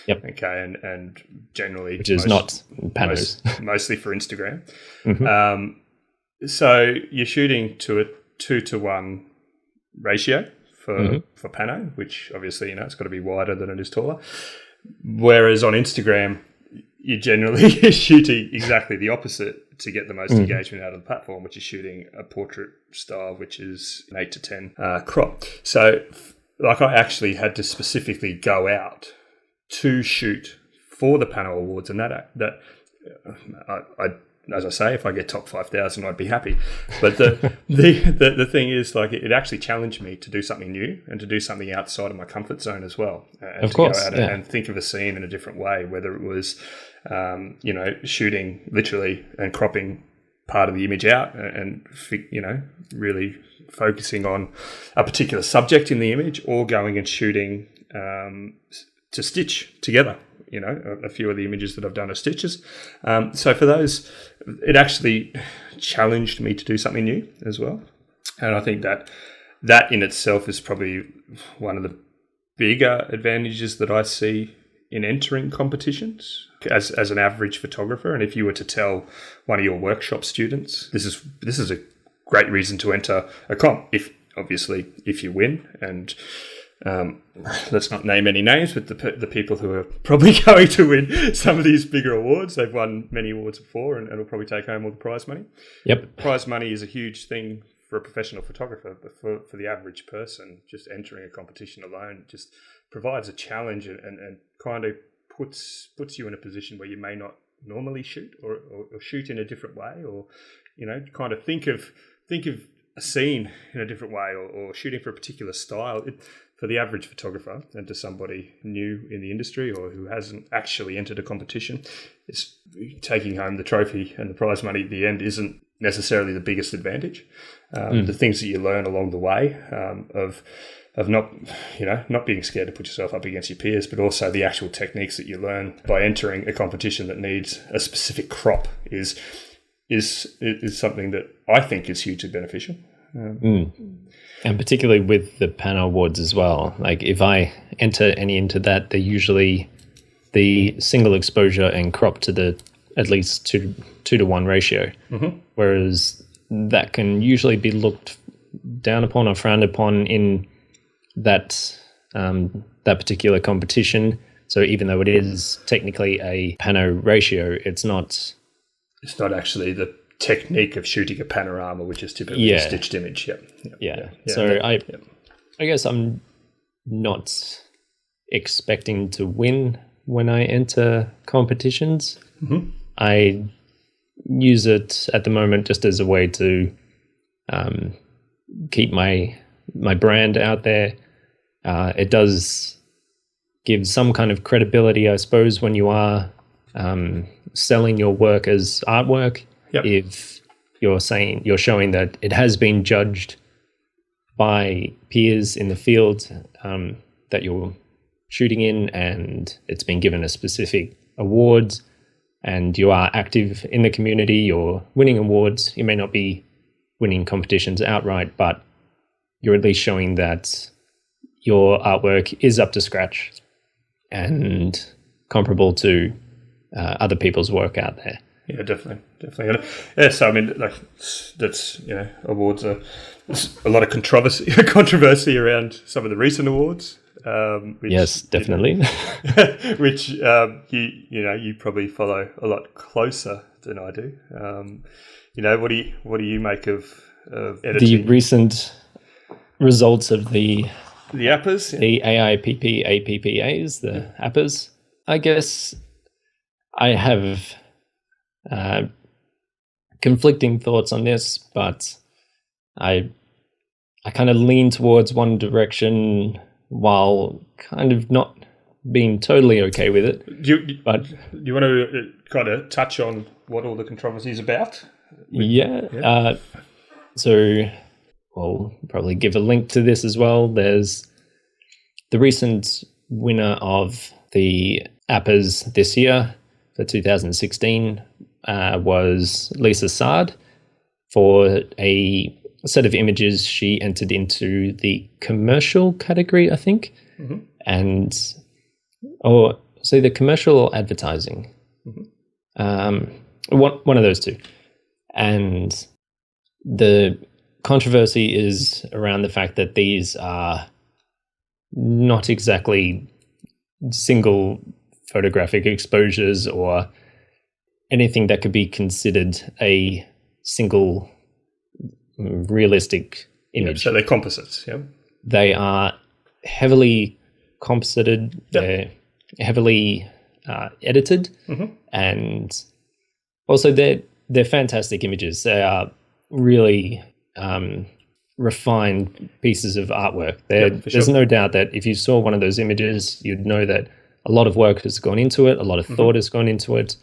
Yep. Okay, and generally, which is not Panos, mostly for Instagram. So you're shooting to a 2-to-1 ratio for Pano, which obviously it's got to be wider than it is taller. Whereas on Instagram, you're generally shooting exactly the opposite to get the most engagement out of the platform, which is shooting a portrait style, which is an 8-to-10 crop. So, like, I actually had to specifically go out to shoot for the Pano Awards, and that I as I say, if I get top 5,000, I'd be happy. But the thing is, like, it actually challenged me to do something new and to do something outside of my comfort zone as well. And of to course, go out and think of a scene in a different way, whether it was, shooting literally and cropping part of the image out and really focusing on a particular subject in the image, or going and shooting to stitch together. A few of the images that I've done are stitches. So for those, it actually challenged me to do something new as well. And I think that in itself is probably one of the bigger advantages that I see in entering competitions as an average photographer. And if you were to tell one of your workshop students, this is a great reason to enter a comp, if you win. And let's not name any names, but the people who are probably going to win some of these bigger awards, they've won many awards before and will probably take home all the prize money. Yep. Prize money is a huge thing for a professional photographer, but for the average person, just entering a competition alone just provides a challenge and kind of puts you in a position where you may not normally shoot or shoot in a different way, or kind of think of a scene in a different way, or shooting for a particular style. For the average photographer and to somebody new in the industry or who hasn't actually entered a competition, it's taking home the trophy and the prize money at the end isn't necessarily the biggest advantage. The things that you learn along the way of not being scared to put yourself up against your peers, but also the actual techniques that you learn by entering a competition that needs a specific crop is something that I think is hugely beneficial. And particularly with the panel awards as well. Like if I enter into that, they're usually the single exposure and crop to the at least 2-to-1 ratio. Mm-hmm. Whereas that can usually be looked down upon or frowned upon in that particular competition. So even though it is technically a pano ratio, it's not actually the technique of shooting a panorama, which is typically a stitched image. I guess I'm not expecting to win when I enter competitions. Mm-hmm. I use it at the moment just as a way to keep my brand out there. It does give some kind of credibility, I suppose, when you are selling your work as artwork. Yep. If you're showing that it has been judged by peers in the field that you're shooting in, and it's been given a specific award, and you are active in the community, you're winning awards. You may not be winning competitions outright, but you're at least showing that your artwork is up to scratch and comparable to other people's work out there. Yeah, definitely. Yeah, so I mean, like, that's, awards are, there's a lot of controversy around some of the recent awards. Which, yes, definitely. Which you probably follow a lot closer than I do. What do you make of editing? The recent results of the APAs, the AIPP APPAs, the APAs? I guess I have conflicting thoughts on this, but I kind of lean towards one direction while kind of not being totally okay with it. Do you want to kind of touch on what all the controversy is about? So we'll probably give a link to this as well. There's the recent winner of the APAs this year for 2016 was Lisa Sard. For a set of images, she entered into the commercial category, I think, mm-hmm. The commercial or advertising, mm-hmm. One of those two. And the controversy is around the fact that these are not exactly single photographic exposures or anything that could be considered a single realistic image. So they're composites, yeah? They are heavily composited, they're heavily edited, mm-hmm. and also they're they're fantastic images. They are really refined pieces of artwork. There's no doubt that if you saw one of those images, you'd know that a lot of work has gone into it, a lot of thought has gone into it,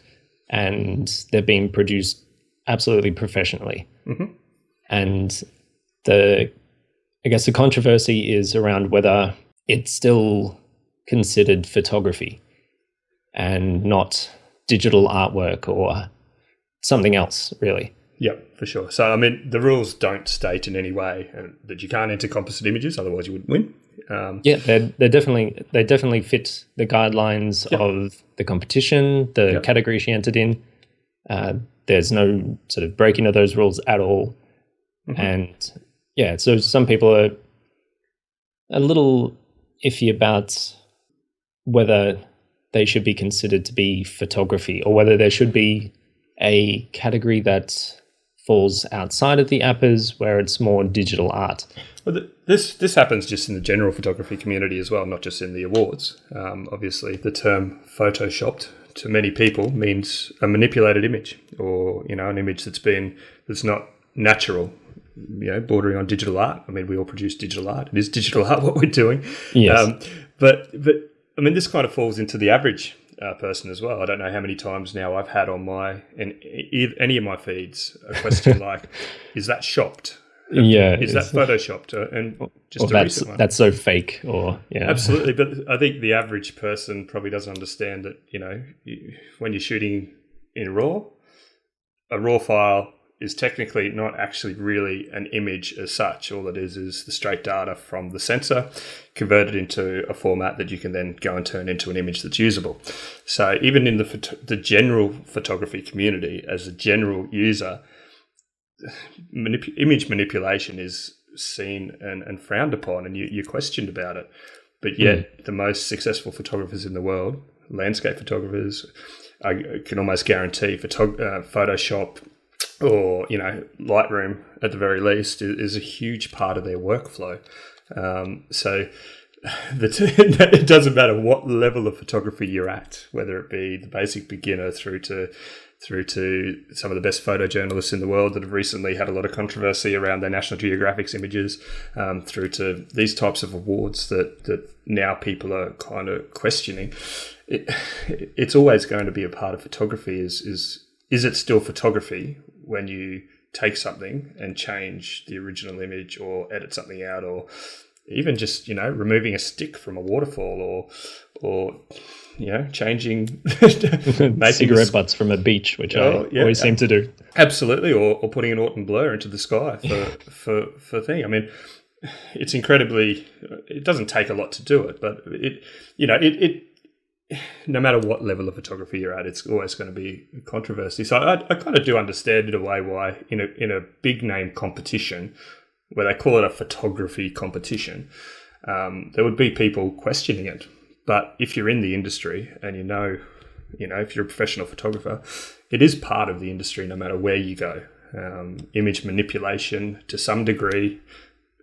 and they're being produced absolutely professionally. And I guess the controversy is around whether it's still considered photography and not digital artwork or something else, really. Yeah, for sure. So, I mean, the rules don't state in any way that you can't enter composite images, otherwise you wouldn't win. They definitely fit the guidelines of the competition, the category she entered in. There's no sort of breaking of those rules at all. And so some people are a little iffy about whether they should be considered to be photography or whether there should be a category that falls outside of the APAs where it's more digital art. Well, this happens just in the general photography community as well, not just in the awards. Obviously, the term photoshopped to many people means a manipulated image, or an image that's not natural, bordering on digital art. I mean, we all produce digital art. It is digital art what we're doing. Yes. But I mean, this kind of falls into the average person as well. I don't know how many times now I've had on any of my feeds a question like, "Is that shopped? Is that photoshopped?" And just a recent one. That's so fake. Absolutely. But I think the average person probably doesn't understand that. When you're shooting in RAW, a RAW file is technically not actually really an image as such. All it is the straight data from the sensor converted into a format that you can then go and turn into an image that's usable. So even in the general photography community, as a general user, image manipulation is seen and frowned upon, and you're questioned about it. But yet the most successful photographers in the world, landscape photographers, I can almost guarantee Photoshop or Lightroom at the very least is a huge part of their workflow. So it doesn't matter what level of photography you're at, whether it be the basic beginner through to some of the best photojournalists in the world that have recently had a lot of controversy around their National Geographic's images, through to these types of awards that now people are kind of questioning. It's always going to be a part of photography. Is it still photography when you take something and change the original image or edit something out, or even just, removing a stick from a waterfall or changing making cigarette butts from a beach, which I always seem to do. Absolutely. Or putting an autumn blur into the sky for thing. I mean, it's incredibly, it doesn't take a lot to do it, but it no matter what level of photography you're at, it's always going to be a controversy. So I kind of do understand in a way why in a big name competition where they call it a photography competition, there would be people questioning it. But if you're in the industry and if you're a professional photographer, it is part of the industry no matter where you go. Image manipulation to some degree,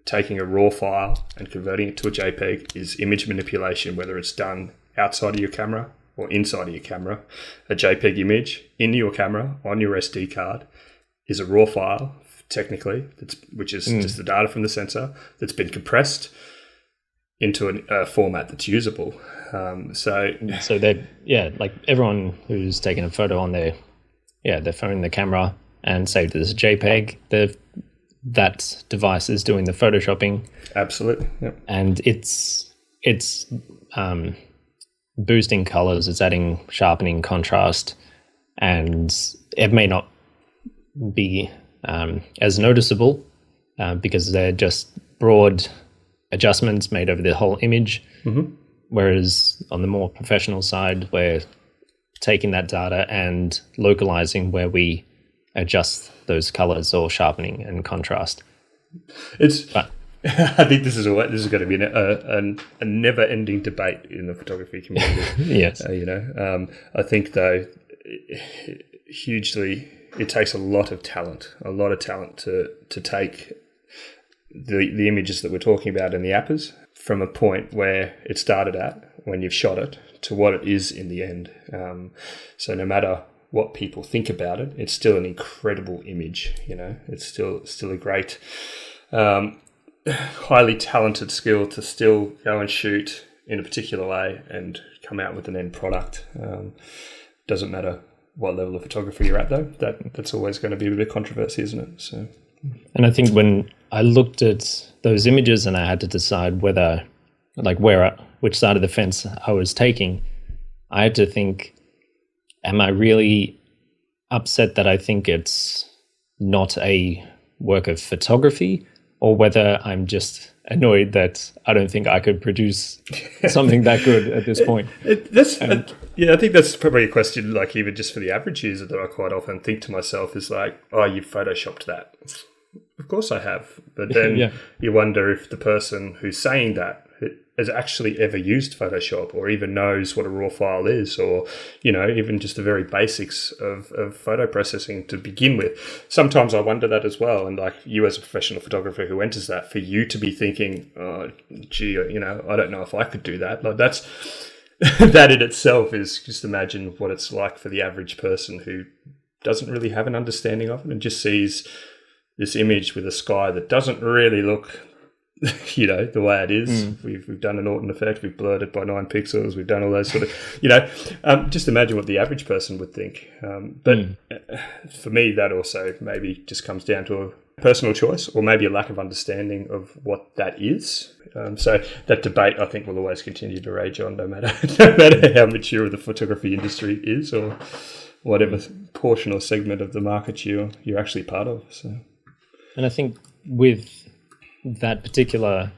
taking a RAW file and converting it to a JPEG is image manipulation, whether it's done outside of your camera or inside of your camera. A JPEG image in your camera on your SD card is a RAW file, technically, which is just the data from the sensor that's been compressed into a format that's usable. So like everyone who's taken a photo on their phone, the camera, and saved it as a JPEG, that device is doing the photoshopping. Absolutely, yeah. And it's boosting colors, it's adding sharpening, contrast, and it may not be as noticeable because they're just broad adjustments made over the whole image. Whereas on the more professional side, we're taking that data and localizing where we adjust those colors or sharpening and contrast. I think this is going to be a never-ending debate in the photography community. Yes. I think though, hugely, it takes a lot of talent to take the images that we're talking about in the APAs from a point where it started at when you've shot it to what it is in the end. So no matter what people think about it, it's still an incredible image. It's still a great, highly talented skill to still go and shoot in a particular way and come out with an end product. Doesn't matter what level of photography you're at, though. That's always going to be a bit of controversy, isn't it? So, and I think when I looked at those images and I had to decide whether, which side of the fence I was taking, I had to think, am I really upset that I think it's not a work of photography, or whether I'm just annoyed that I don't think I could produce something that good at this point? I think that's probably a question, like, even just for the average user, that I quite often think to myself is like, oh, you've photoshopped that. Of course I have. But then you wonder if the person who's saying that has actually ever used Photoshop, or even knows what a raw file is, or, even just the very basics of photo processing to begin with. Sometimes I wonder that as well. And like, you as a professional photographer who enters that, for you to be thinking, oh, gee, I don't know if I could do that. Like, that's that in itself is, just imagine what it's like for the average person who doesn't really have an understanding of it and just sees this image with a sky that doesn't really look the way it is. We've done an Orton effect, we've blurred it by 9 pixels, we've done all those sort of, just imagine what the average person would think. But for me, that also maybe just comes down to a personal choice, or maybe a lack of understanding of what that is. So that debate, I think, will always continue to rage on, no matter how mature the photography industry is, or whatever portion or segment of the market you're actually part of. So, and I think with that particular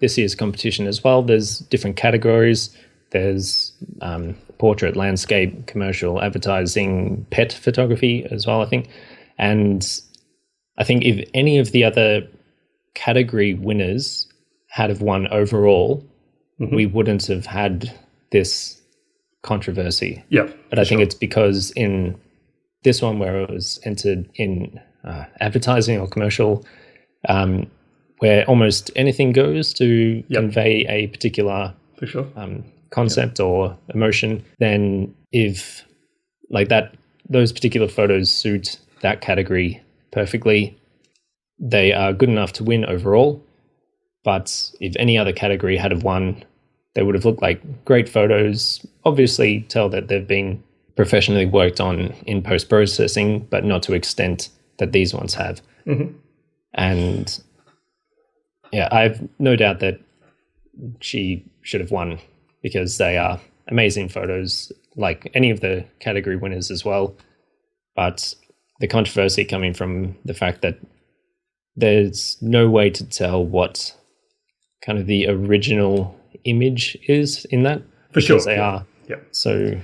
this year's competition as well, there's different categories. There's portrait, landscape, commercial, advertising, pet photography as well, I think. And I think if any of the other category winners had have won overall, we wouldn't have had this controversy. Yeah, but I think it's because in this one, where it was entered in advertising or commercial, where almost anything goes to convey a particular concept or emotion, then if like that, those particular photos suit that category perfectly, they are good enough to win overall. But if any other category had have won, they would have looked like great photos. Obviously tell that they've been professionally worked on in post-processing, but not to extent that these ones have. And I have no doubt that she should have won, because they are amazing photos, like any of the category winners as well. But the controversy coming from the fact that there's no way to tell what kind of the original image is in that. For sure. They are. So,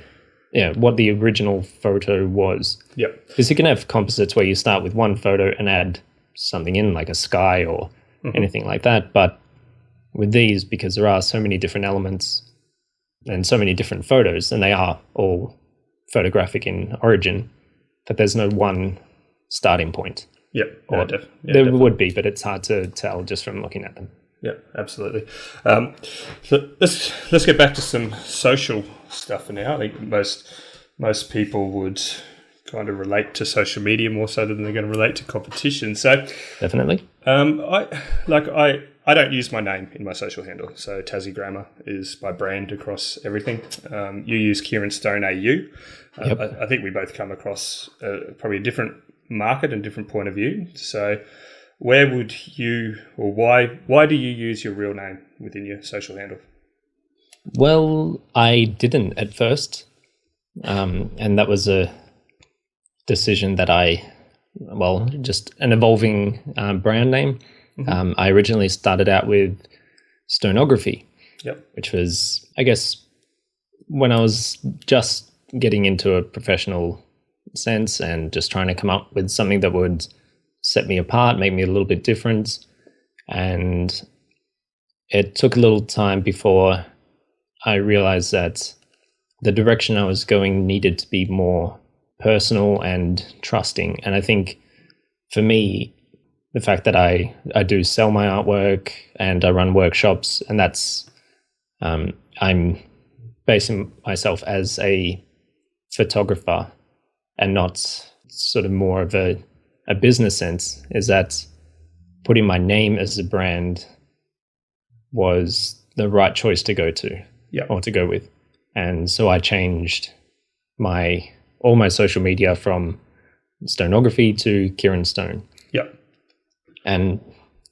what the original photo was. Because you can have composites where you start with one photo and add something in, like a sky or anything like that. But with these, because there are so many different elements and so many different photos, and they are all photographic in origin, that there's no one starting point. There would be, but it's hard to tell just from looking at them. Yeah, absolutely. So let's get back to some social stuff for now. I think most people would kind of relate to social media more so than they're going to relate to competition. So definitely, I don't use my name in my social handle. So Tassie Grammar is my brand across everything. You use Kieran Stone AU. I think we both come across probably a different market and different point of view. So where would you, or why do you use your real name within your social handle? Well, I didn't at first. And that was a decision that just an evolving brand name. I originally started out with Stonography, which was, I guess, when I was just getting into a professional sense and just trying to come up with something that would set me apart, make me a little bit different. And it took a little time before I realized that the direction I was going needed to be more personal and trusting. And I think for me, the fact that I do sell my artwork and I run workshops, and that's I'm basing myself as a photographer and not sort of more of a business sense, is that putting my name as a brand was the right choice to go to or to go with. And so I changed all my social media from Stonography to Kieran Stone. Yep. And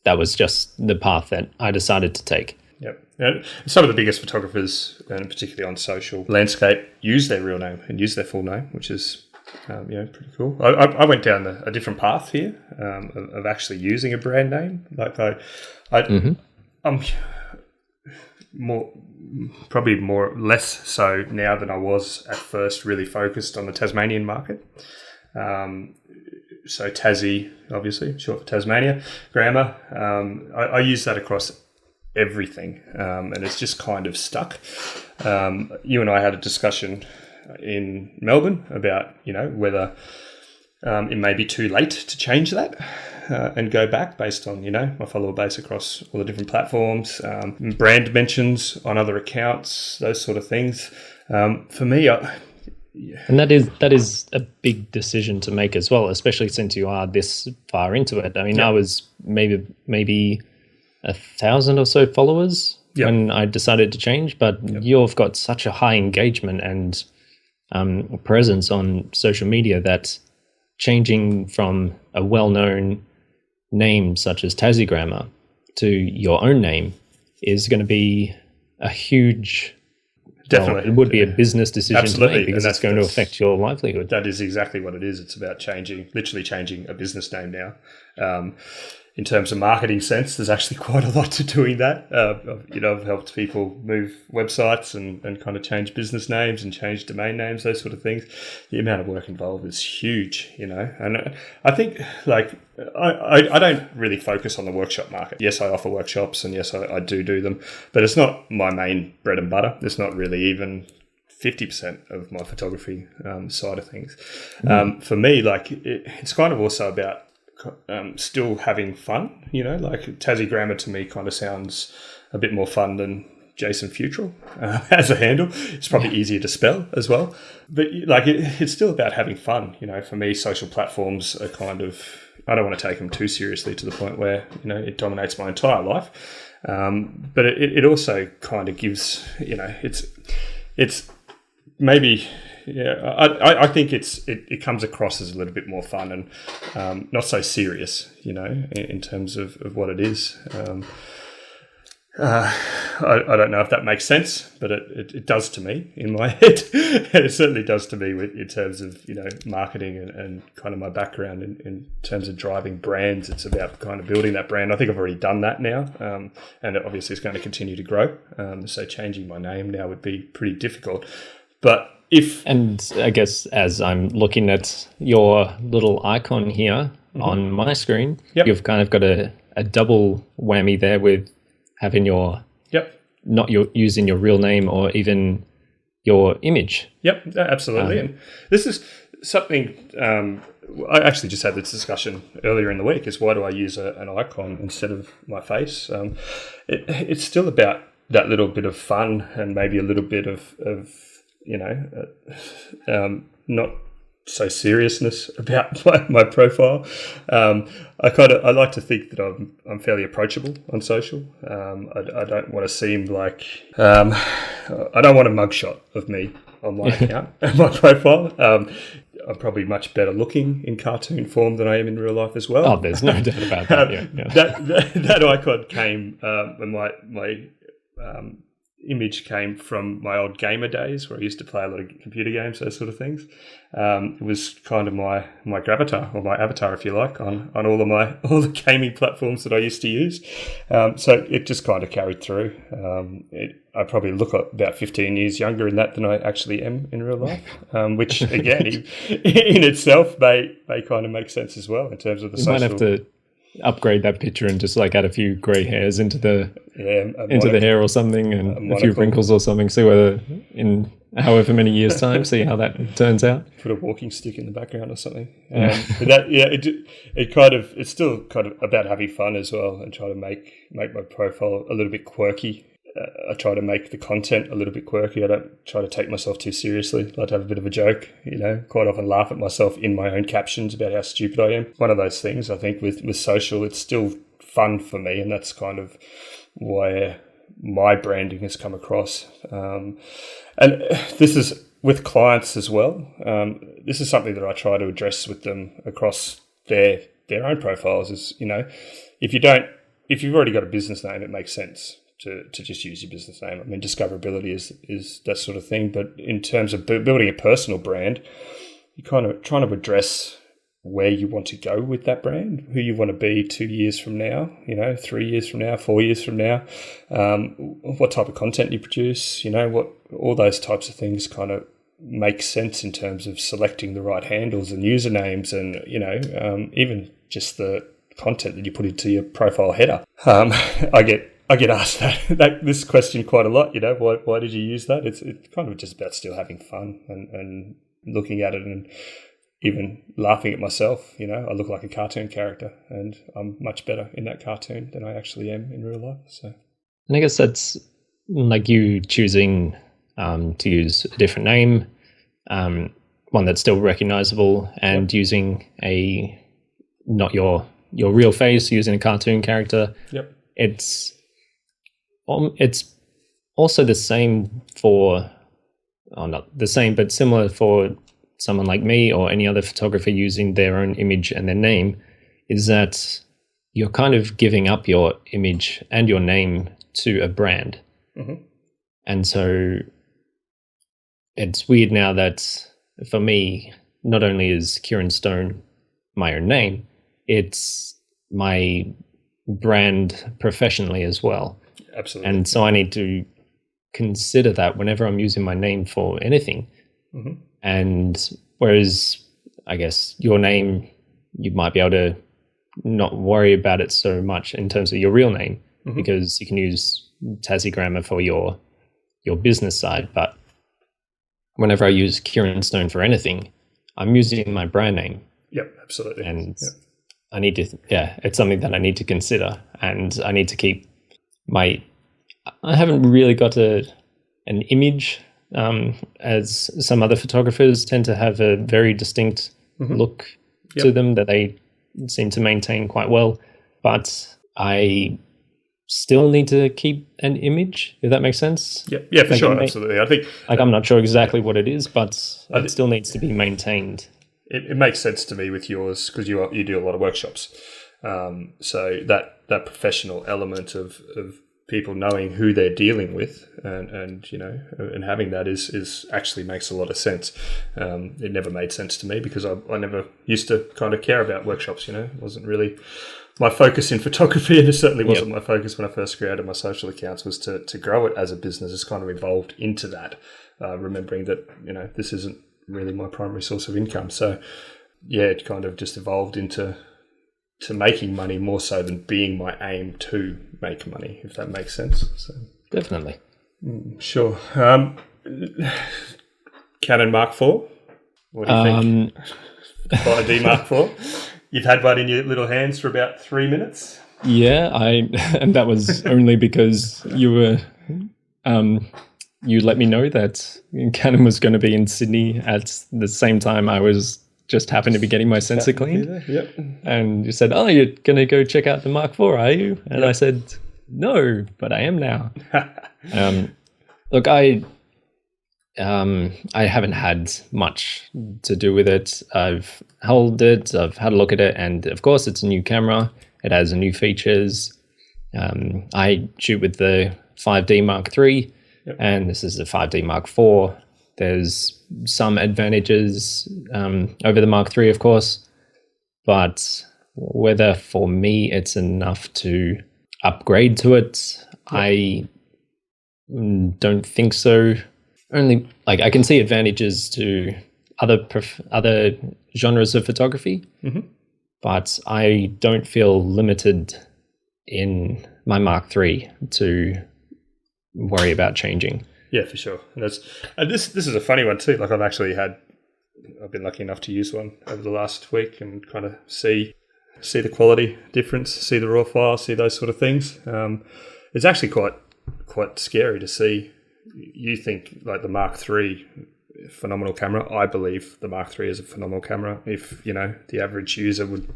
that was just the path that I decided to take. Yep. And some of the biggest photographers, and particularly on social landscape, use their real name and use their full name, which is pretty cool. I went down a different path here of actually using a brand name. Like I'm less so now than I was at first, really focused on the Tasmanian market. So Tassie, obviously, short for Tasmania, grammar. I use that across everything, and it's just kind of stuck. You and I had a discussion in Melbourne about, whether it may be too late to change that and go back based on, my follower base across all the different platforms, brand mentions on other accounts, those sort of things. For me, and that is a big decision to make as well, especially since you are this far into it. I mean, I was maybe 1,000 or so followers when I decided to change, but you've got such a high engagement and presence on social media that changing from a well-known name such as Tassie Grammar to your own name is going to be a huge... Definitely. Well, it would be a business decision to make because it's going to affect your livelihood. That is exactly what it is. It's about literally changing a business name now. In terms of marketing sense, there's actually quite a lot to doing that. I've helped people move websites and kind of change business names and change domain names, those sort of things. The amount of work involved is huge, And I think, I don't really focus on the workshop market. Yes, I offer workshops, and yes, I do them, but it's not my main bread and butter. It's not really even 50% of my photography side of things. For me, it's kind of also about still having fun, like Tassie Grammar to me kind of sounds a bit more fun than Jason Futrell as a handle. It's probably easier to spell as well, but it's still about having fun. For me, social platforms are kind of, I don't want to take them too seriously to the point where it dominates my entire life, but it also kind of gives, it's maybe. Yeah, I think it comes across as a little bit more fun and not so serious, in terms of what it is. I don't know if that makes sense, but it does to me in my head. It certainly does to me in terms of, marketing and kind of my background in terms of driving brands. It's about kind of building that brand. I think I've already done that now, and it obviously it's going to continue to grow. So changing my name now would be pretty difficult. But and I guess as I'm looking at your little icon here on my screen, you've kind of got a double whammy there with having not using your real name or even your image. Yep, absolutely. And this is something I actually just had this discussion earlier in the week, is why do I use an icon instead of my face? It's still about that little bit of fun and maybe a little bit of not so seriousness about my profile. I like to think that I'm fairly approachable on social. I don't want to seem like I don't want a mugshot of me on my account and my profile. I'm probably much better looking in cartoon form than I am in real life as well. Oh, there's no doubt about that. That icon came when my image came from my old gamer days where I used to play a lot of computer games, those sort of things. It was kind of my gravatar, or my avatar, if you like, on all the gaming platforms that I used to use. So it just kind of carried through. I probably look about 15 years younger in that than I actually am in real life, which again, in itself may kind of make sense as well in terms of the social. Might have to upgrade that picture and just add a few grey hairs into the hair or something, and a few wrinkles or something. See whether in however many years' time, see how that turns out. Put a walking stick in the background or something. It's still kind of about having fun as well, and trying to make my profile a little bit quirky. I try to make the content a little bit quirky. I don't try to take myself too seriously. I like to have a bit of a joke, quite often laugh at myself in my own captions about how stupid I am. One of those things, I think, with social, it's still fun for me, and that's kind of where my branding has come across. And this is with clients as well. This is something that I try to address with them across their own profiles is, if you've already got a business name, it makes sense to just use your business name. I mean, discoverability is that sort of thing. But in terms of building a personal brand, you're kind of trying to address where you want to go with that brand, who you want to be 2 years from now, 3 years from now, 4 years from now, what type of content you produce, what all those types of things kind of make sense in terms of selecting the right handles and usernames and, even just the content that you put into your profile header. I get asked this question quite a lot, why did you use that? It's kind of just about still having fun and looking at it and even laughing at myself. I look like a cartoon character and I'm much better in that cartoon than I actually am in real life. So, and I guess that's like you choosing to use a different name, one that's still recognizable, and using not your real face, using a cartoon character. Yep. It's also the same not the same, but similar for someone like me or any other photographer using their own image and their name, is that you're kind of giving up your image and your name to a brand. Mm-hmm. And so it's weird now that for me, not only is Kieran Stone my own name, it's my brand professionally as well. Absolutely. And so I need to consider that whenever I'm using my name for anything. Mm-hmm. And whereas I guess your name, you might be able to not worry about it so much in terms of your real name, mm-hmm. because you can use Tassie Grammar for your business side. But whenever I use Kieran Stone for anything, I'm using my brand name. Yep, absolutely. And I need to, it's something that I need to consider, and I need to keep I haven't really got an image, as some other photographers tend to have a very distinct mm-hmm. look to them that they seem to maintain quite well. But I still need to keep an image, if that makes sense. Yeah, for sure, absolutely. I think I'm not sure exactly what it is, but it still needs to be maintained. It makes sense to me with yours because you do a lot of workshops. So that professional element of people knowing who they're dealing with and having that is actually makes a lot of sense. It never made sense to me because I never used to kind of care about workshops. It wasn't really my focus in photography, and it certainly wasn't my focus when I first created my social accounts, was to grow it as a business. It's kind of evolved into that, remembering that this isn't really my primary source of income. So it kind of just evolved into making money more so than being my aim to make money, if that makes sense. So definitely. Sure. Canon Mark IV. What do you think? 5D Mark IV. You've had one in your little hands for about 3 minutes. Yeah, and that was only because you were you let me know that Canon was going to be in Sydney at the same time I was just happened to be getting my sensor cleaned. Yep. And you said, you're going to go check out the Mark IV, are you? And I said, no, but I am now. Look, I haven't had much to do with it. I've held it, I've had a look at it, and of course it's a new camera. It has new features. I shoot with the 5D Mark III, and this is the 5D Mark IV. There's some advantages over the Mark III, of course, but whether for me it's enough to upgrade to it, I don't think so. Only I can see advantages to other genres of photography, mm-hmm. but I don't feel limited in my Mark III to worry about changing. Yeah, for sure. And this is a funny one too. I've been lucky enough to use one over the last week and kind of see the quality difference, see the raw file, see those sort of things. It's actually quite quite scary to see. You think like the Mark III, phenomenal camera. I believe the Mark III is a phenomenal camera. If the average user would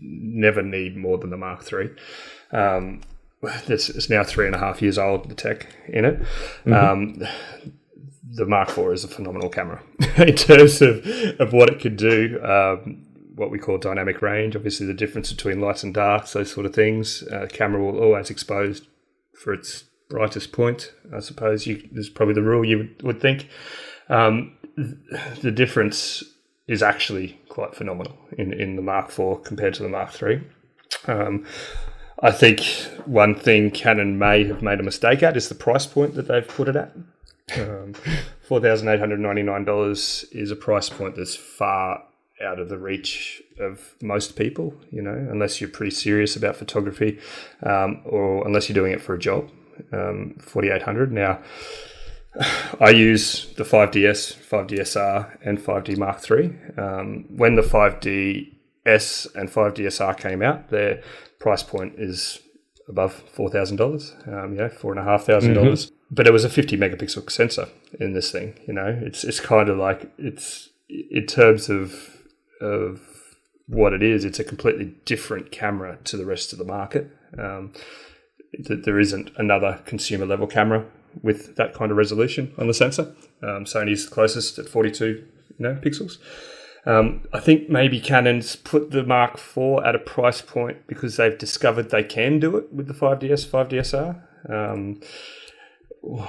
never need more than the Mark III. It's now 3.5 years old, the tech in it. The Mark IV is a phenomenal camera in terms of what it could do, what we call dynamic range, obviously the difference between lights and darks, those sort of things. Camera will always expose for its brightest point, I suppose. There's probably the rule you would think. The difference is actually quite phenomenal in the Mark IV compared to the Mark III. I think one thing Canon may have made a mistake at is the price point that they've put it at. $4,899 is a price point that's far out of the reach of most people, unless you're pretty serious about photography, or unless you're doing it for a job. $4,800. Now, I use the 5DS, 5DSR, and 5D Mark III. When the 5DS and 5DSR came out, their price point is above $4,000, $4,500. But it was a 50 megapixel sensor in this thing. It's kind of like, it's in terms of what it is, it's a completely different camera to the rest of the market. There isn't another consumer level camera with that kind of resolution on the sensor. Sony's closest at 42 pixels. I think maybe Canon's put the Mark IV at a price point because they've discovered they can do it with the 5DS, 5DSR.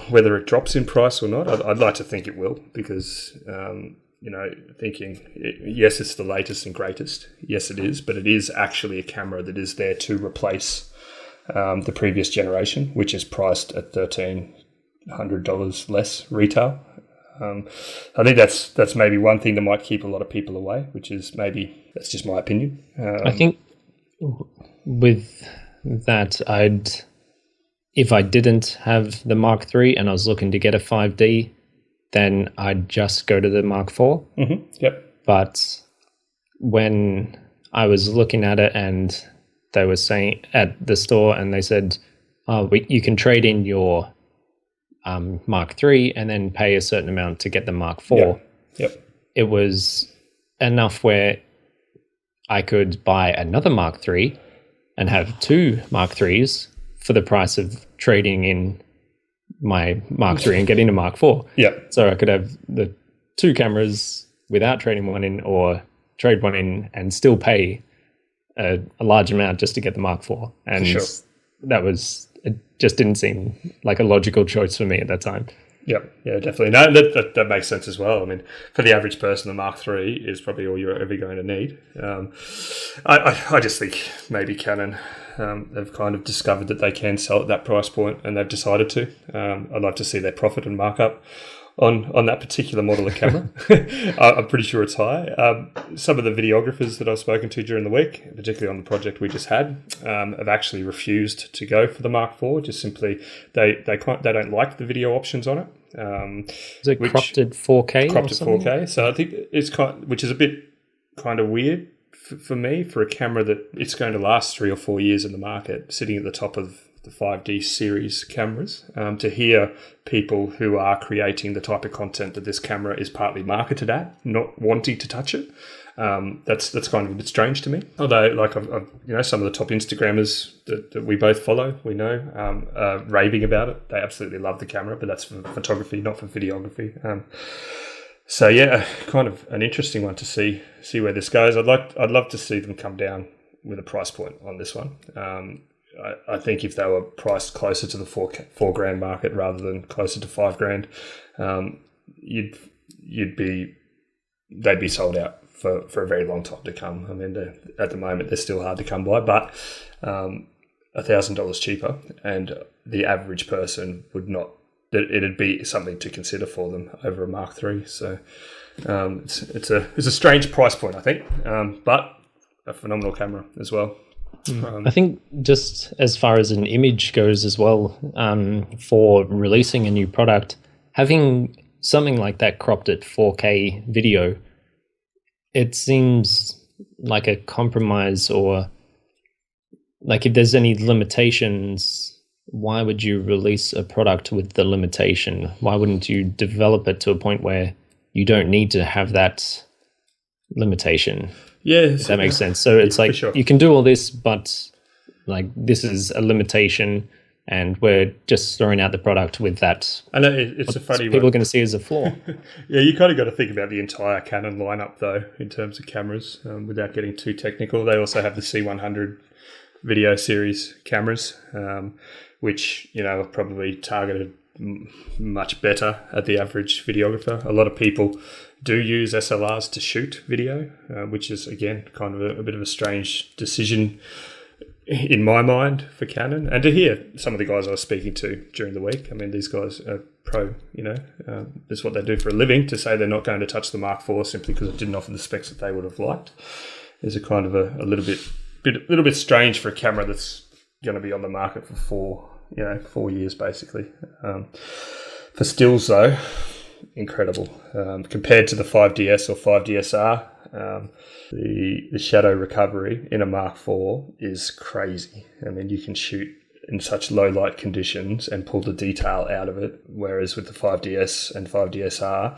Whether it drops in price or not, I'd like to think it will, because thinking, yes, it's the latest and greatest. Yes, it is, but it is actually a camera that is there to replace the previous generation, which is priced at $1,300 less retail. I think that's maybe one thing that might keep a lot of people away, which is that's just my opinion. I think with that, if I didn't have the Mark III and I was looking to get a 5D, then I'd just go to the Mark IV. Yep. But when I was looking at it and they were saying at the store and they said, you can trade in your Mark III and then pay a certain amount to get the Mark IV. Yep. It was enough where I could buy another Mark III and have two Mark IIIs for the price of trading in my Mark III and getting a Mark IV. Yeah. So I could have the two cameras without trading one in, or trade one in and still pay a large amount just to get the Mark IV. And sure. It just didn't seem like a logical choice for me at that time. Yeah, definitely. No, that makes sense as well. I mean, for the average person, the Mark III is probably all you're ever going to need. I just think maybe Canon have kind of discovered that they can sell at that price point, and they've decided to. I'd like to see their profit and markup on that particular model of camera. I'm pretty sure it's high. Some of the videographers that I've spoken to during the week, particularly on the project we just had, have actually refused to go for the Mark IV. Just simply, they don't like the video options on it. Is it cropped at 4K? Cropped at 4K. So I think it's which is a bit kind of weird for me, for a camera that it's going to last 3 or 4 years in the market, sitting at the top of the 5D series cameras, to hear people who are creating the type of content that this camera is partly marketed at, not wanting to touch it. That's kind of a bit strange to me. Although, like I've some of the top Instagrammers that we both follow, we know, are raving about it. They absolutely love the camera, but that's for photography, not for videography. So yeah, kind of an interesting one to see where this goes. I'd love to see them come down with a price point on this one. I think if they were priced closer to the $4,000 market rather than closer to $5,000, they'd be sold out for a very long time to come. I mean, at the moment they're still hard to come by, but $1,000 cheaper, and the average person would not. It'd be something to consider for them over a Mark III. So it's a strange price point, I think, but a phenomenal camera as well. I think just as far as an image goes as well, for releasing a new product, having something like that cropped at 4K video, it seems like a compromise, or like if there's any limitations why would you release a product with the limitation? Why wouldn't you develop it to a point where you don't need to have that limitation? Yeah, if that makes sense. So it's like sure. You can do all this, but like this is a limitation, and we're just throwing out the product with that. I know it's a funny people are going to see as a flaw. Yeah, you kind of got to think about the entire Canon lineup though, in terms of cameras, without getting too technical. They also have the C100 video series cameras, which are probably targeted much better at the average videographer. A lot of people do use SLRs to shoot video, which is again kind of a bit of a strange decision in my mind for Canon. And to hear some of the guys I was speaking to during the week, I mean, these guys are pro, this is what they do for a living. To say they're not going to touch the Mark IV simply because it didn't offer the specs that they would have liked is a kind of a little bit strange for a camera that's going to be on the market for 4 years basically. For stills though, incredible. Compared to the 5DS or 5DSR, the shadow recovery in a Mark IV is crazy. I mean, you can shoot in such low light conditions and pull the detail out of it, whereas with the 5DS and 5DSR,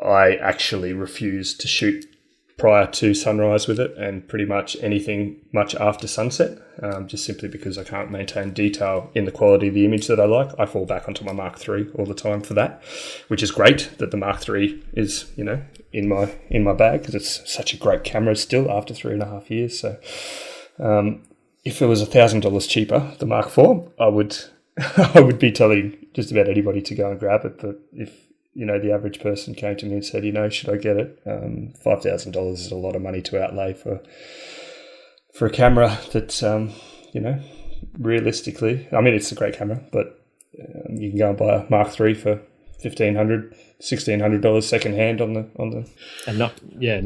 I actually refuse to shoot prior to sunrise with it, and pretty much anything much after sunset, just simply because I can't maintain detail in the quality of the image that I like. I fall back onto my Mark III all the time for that, which is great that the Mark III is, in my bag, because it's such a great camera still after 3.5 years. So if it was $1,000 cheaper, the Mark IV, I would be telling just about anybody to go and grab it. But if the average person came to me and said, should I get it? $5,000 is a lot of money to outlay for a camera that, realistically, I mean, it's a great camera, but you can go and buy a Mark III for $1,500, $1,600 secondhand on the and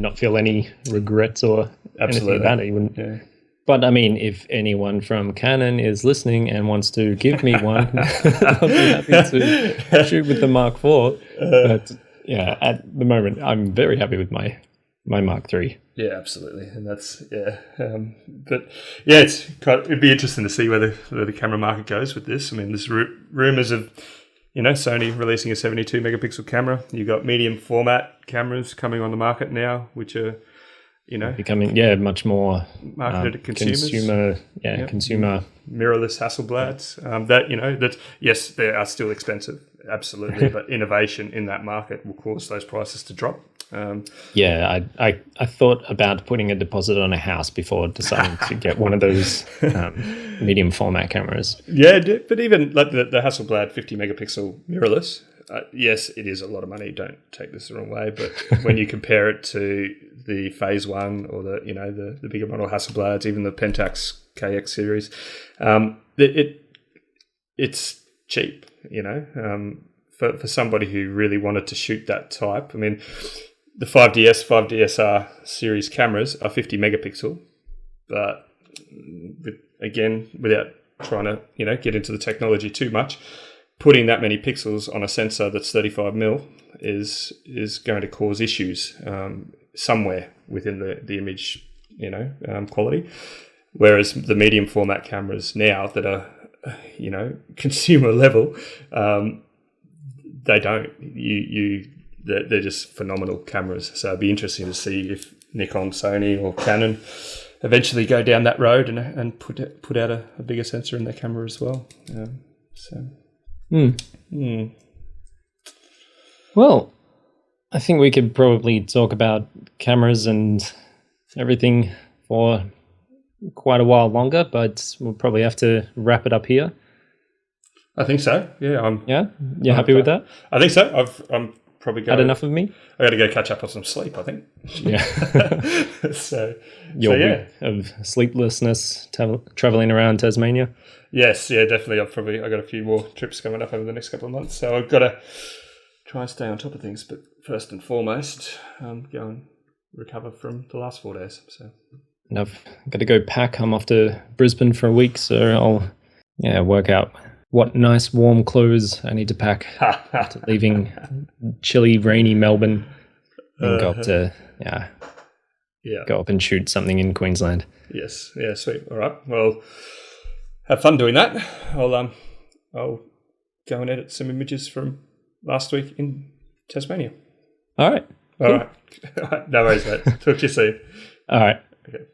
not feel any regrets or absolutely anything about it. You wouldn't. Yeah. But I mean, if anyone from Canon is listening and wants to give me one, I'll be happy to shoot with the Mark IV. But yeah, at the moment, I'm very happy with my Mark III. Yeah, absolutely, and that's but yeah, it'd be interesting to see where the camera market goes with this. I mean, there's rumors of Sony releasing a 72 megapixel camera. You've got medium format cameras coming on the market now, which are becoming much more marketed at consumers. Consumer mirrorless Hasselblads. That yes, they are still expensive, absolutely, but innovation in that market will cause those prices to drop. I thought about putting a deposit on a house before deciding to get one of those medium format cameras. Yeah, but even like the Hasselblad 50 megapixel mirrorless. Yes, it is a lot of money. Don't take this the wrong way, but when you compare it to the Phase 1 or the bigger model Hasselblads, even the Pentax KX series, it's cheap. For somebody who really wanted to shoot that type. I mean, the 5DS, 5DSR series cameras are 50 megapixel, but again, without trying to get into the technology too much, putting that many pixels on a sensor that's 35 mil is going to cause issues somewhere within the image, quality. Whereas the medium format cameras now that are, consumer level, they don't. They're just phenomenal cameras. So it'd be interesting to see if Nikon, Sony, or Canon eventually go down that road and put out a bigger sensor in their camera as well. Well, I think we could probably talk about cameras and everything for quite a while longer, but we'll probably have to wrap it up here. I think so. Yeah, You're happy with that? I think so. I'm probably had enough of me. I got to go catch up on some sleep, I think. Yeah. Your week of sleeplessness, traveling around Tasmania. Yes, definitely. I got a few more trips coming up over the next couple of months, so I've got to try and stay on top of things. But first and foremost, go and recover from the last 4 days. So, and I've got to go pack. I'm off to Brisbane for a week, so I'll work out what nice warm clothes I need to pack after leaving chilly, rainy Melbourne and go up to go up and shoot something in Queensland. Yes, sweet. All right. Well, have fun doing that. I'll go and edit some images from last week in Tasmania. All right. All right. No worries, mate. Talk to you soon. All right. Okay.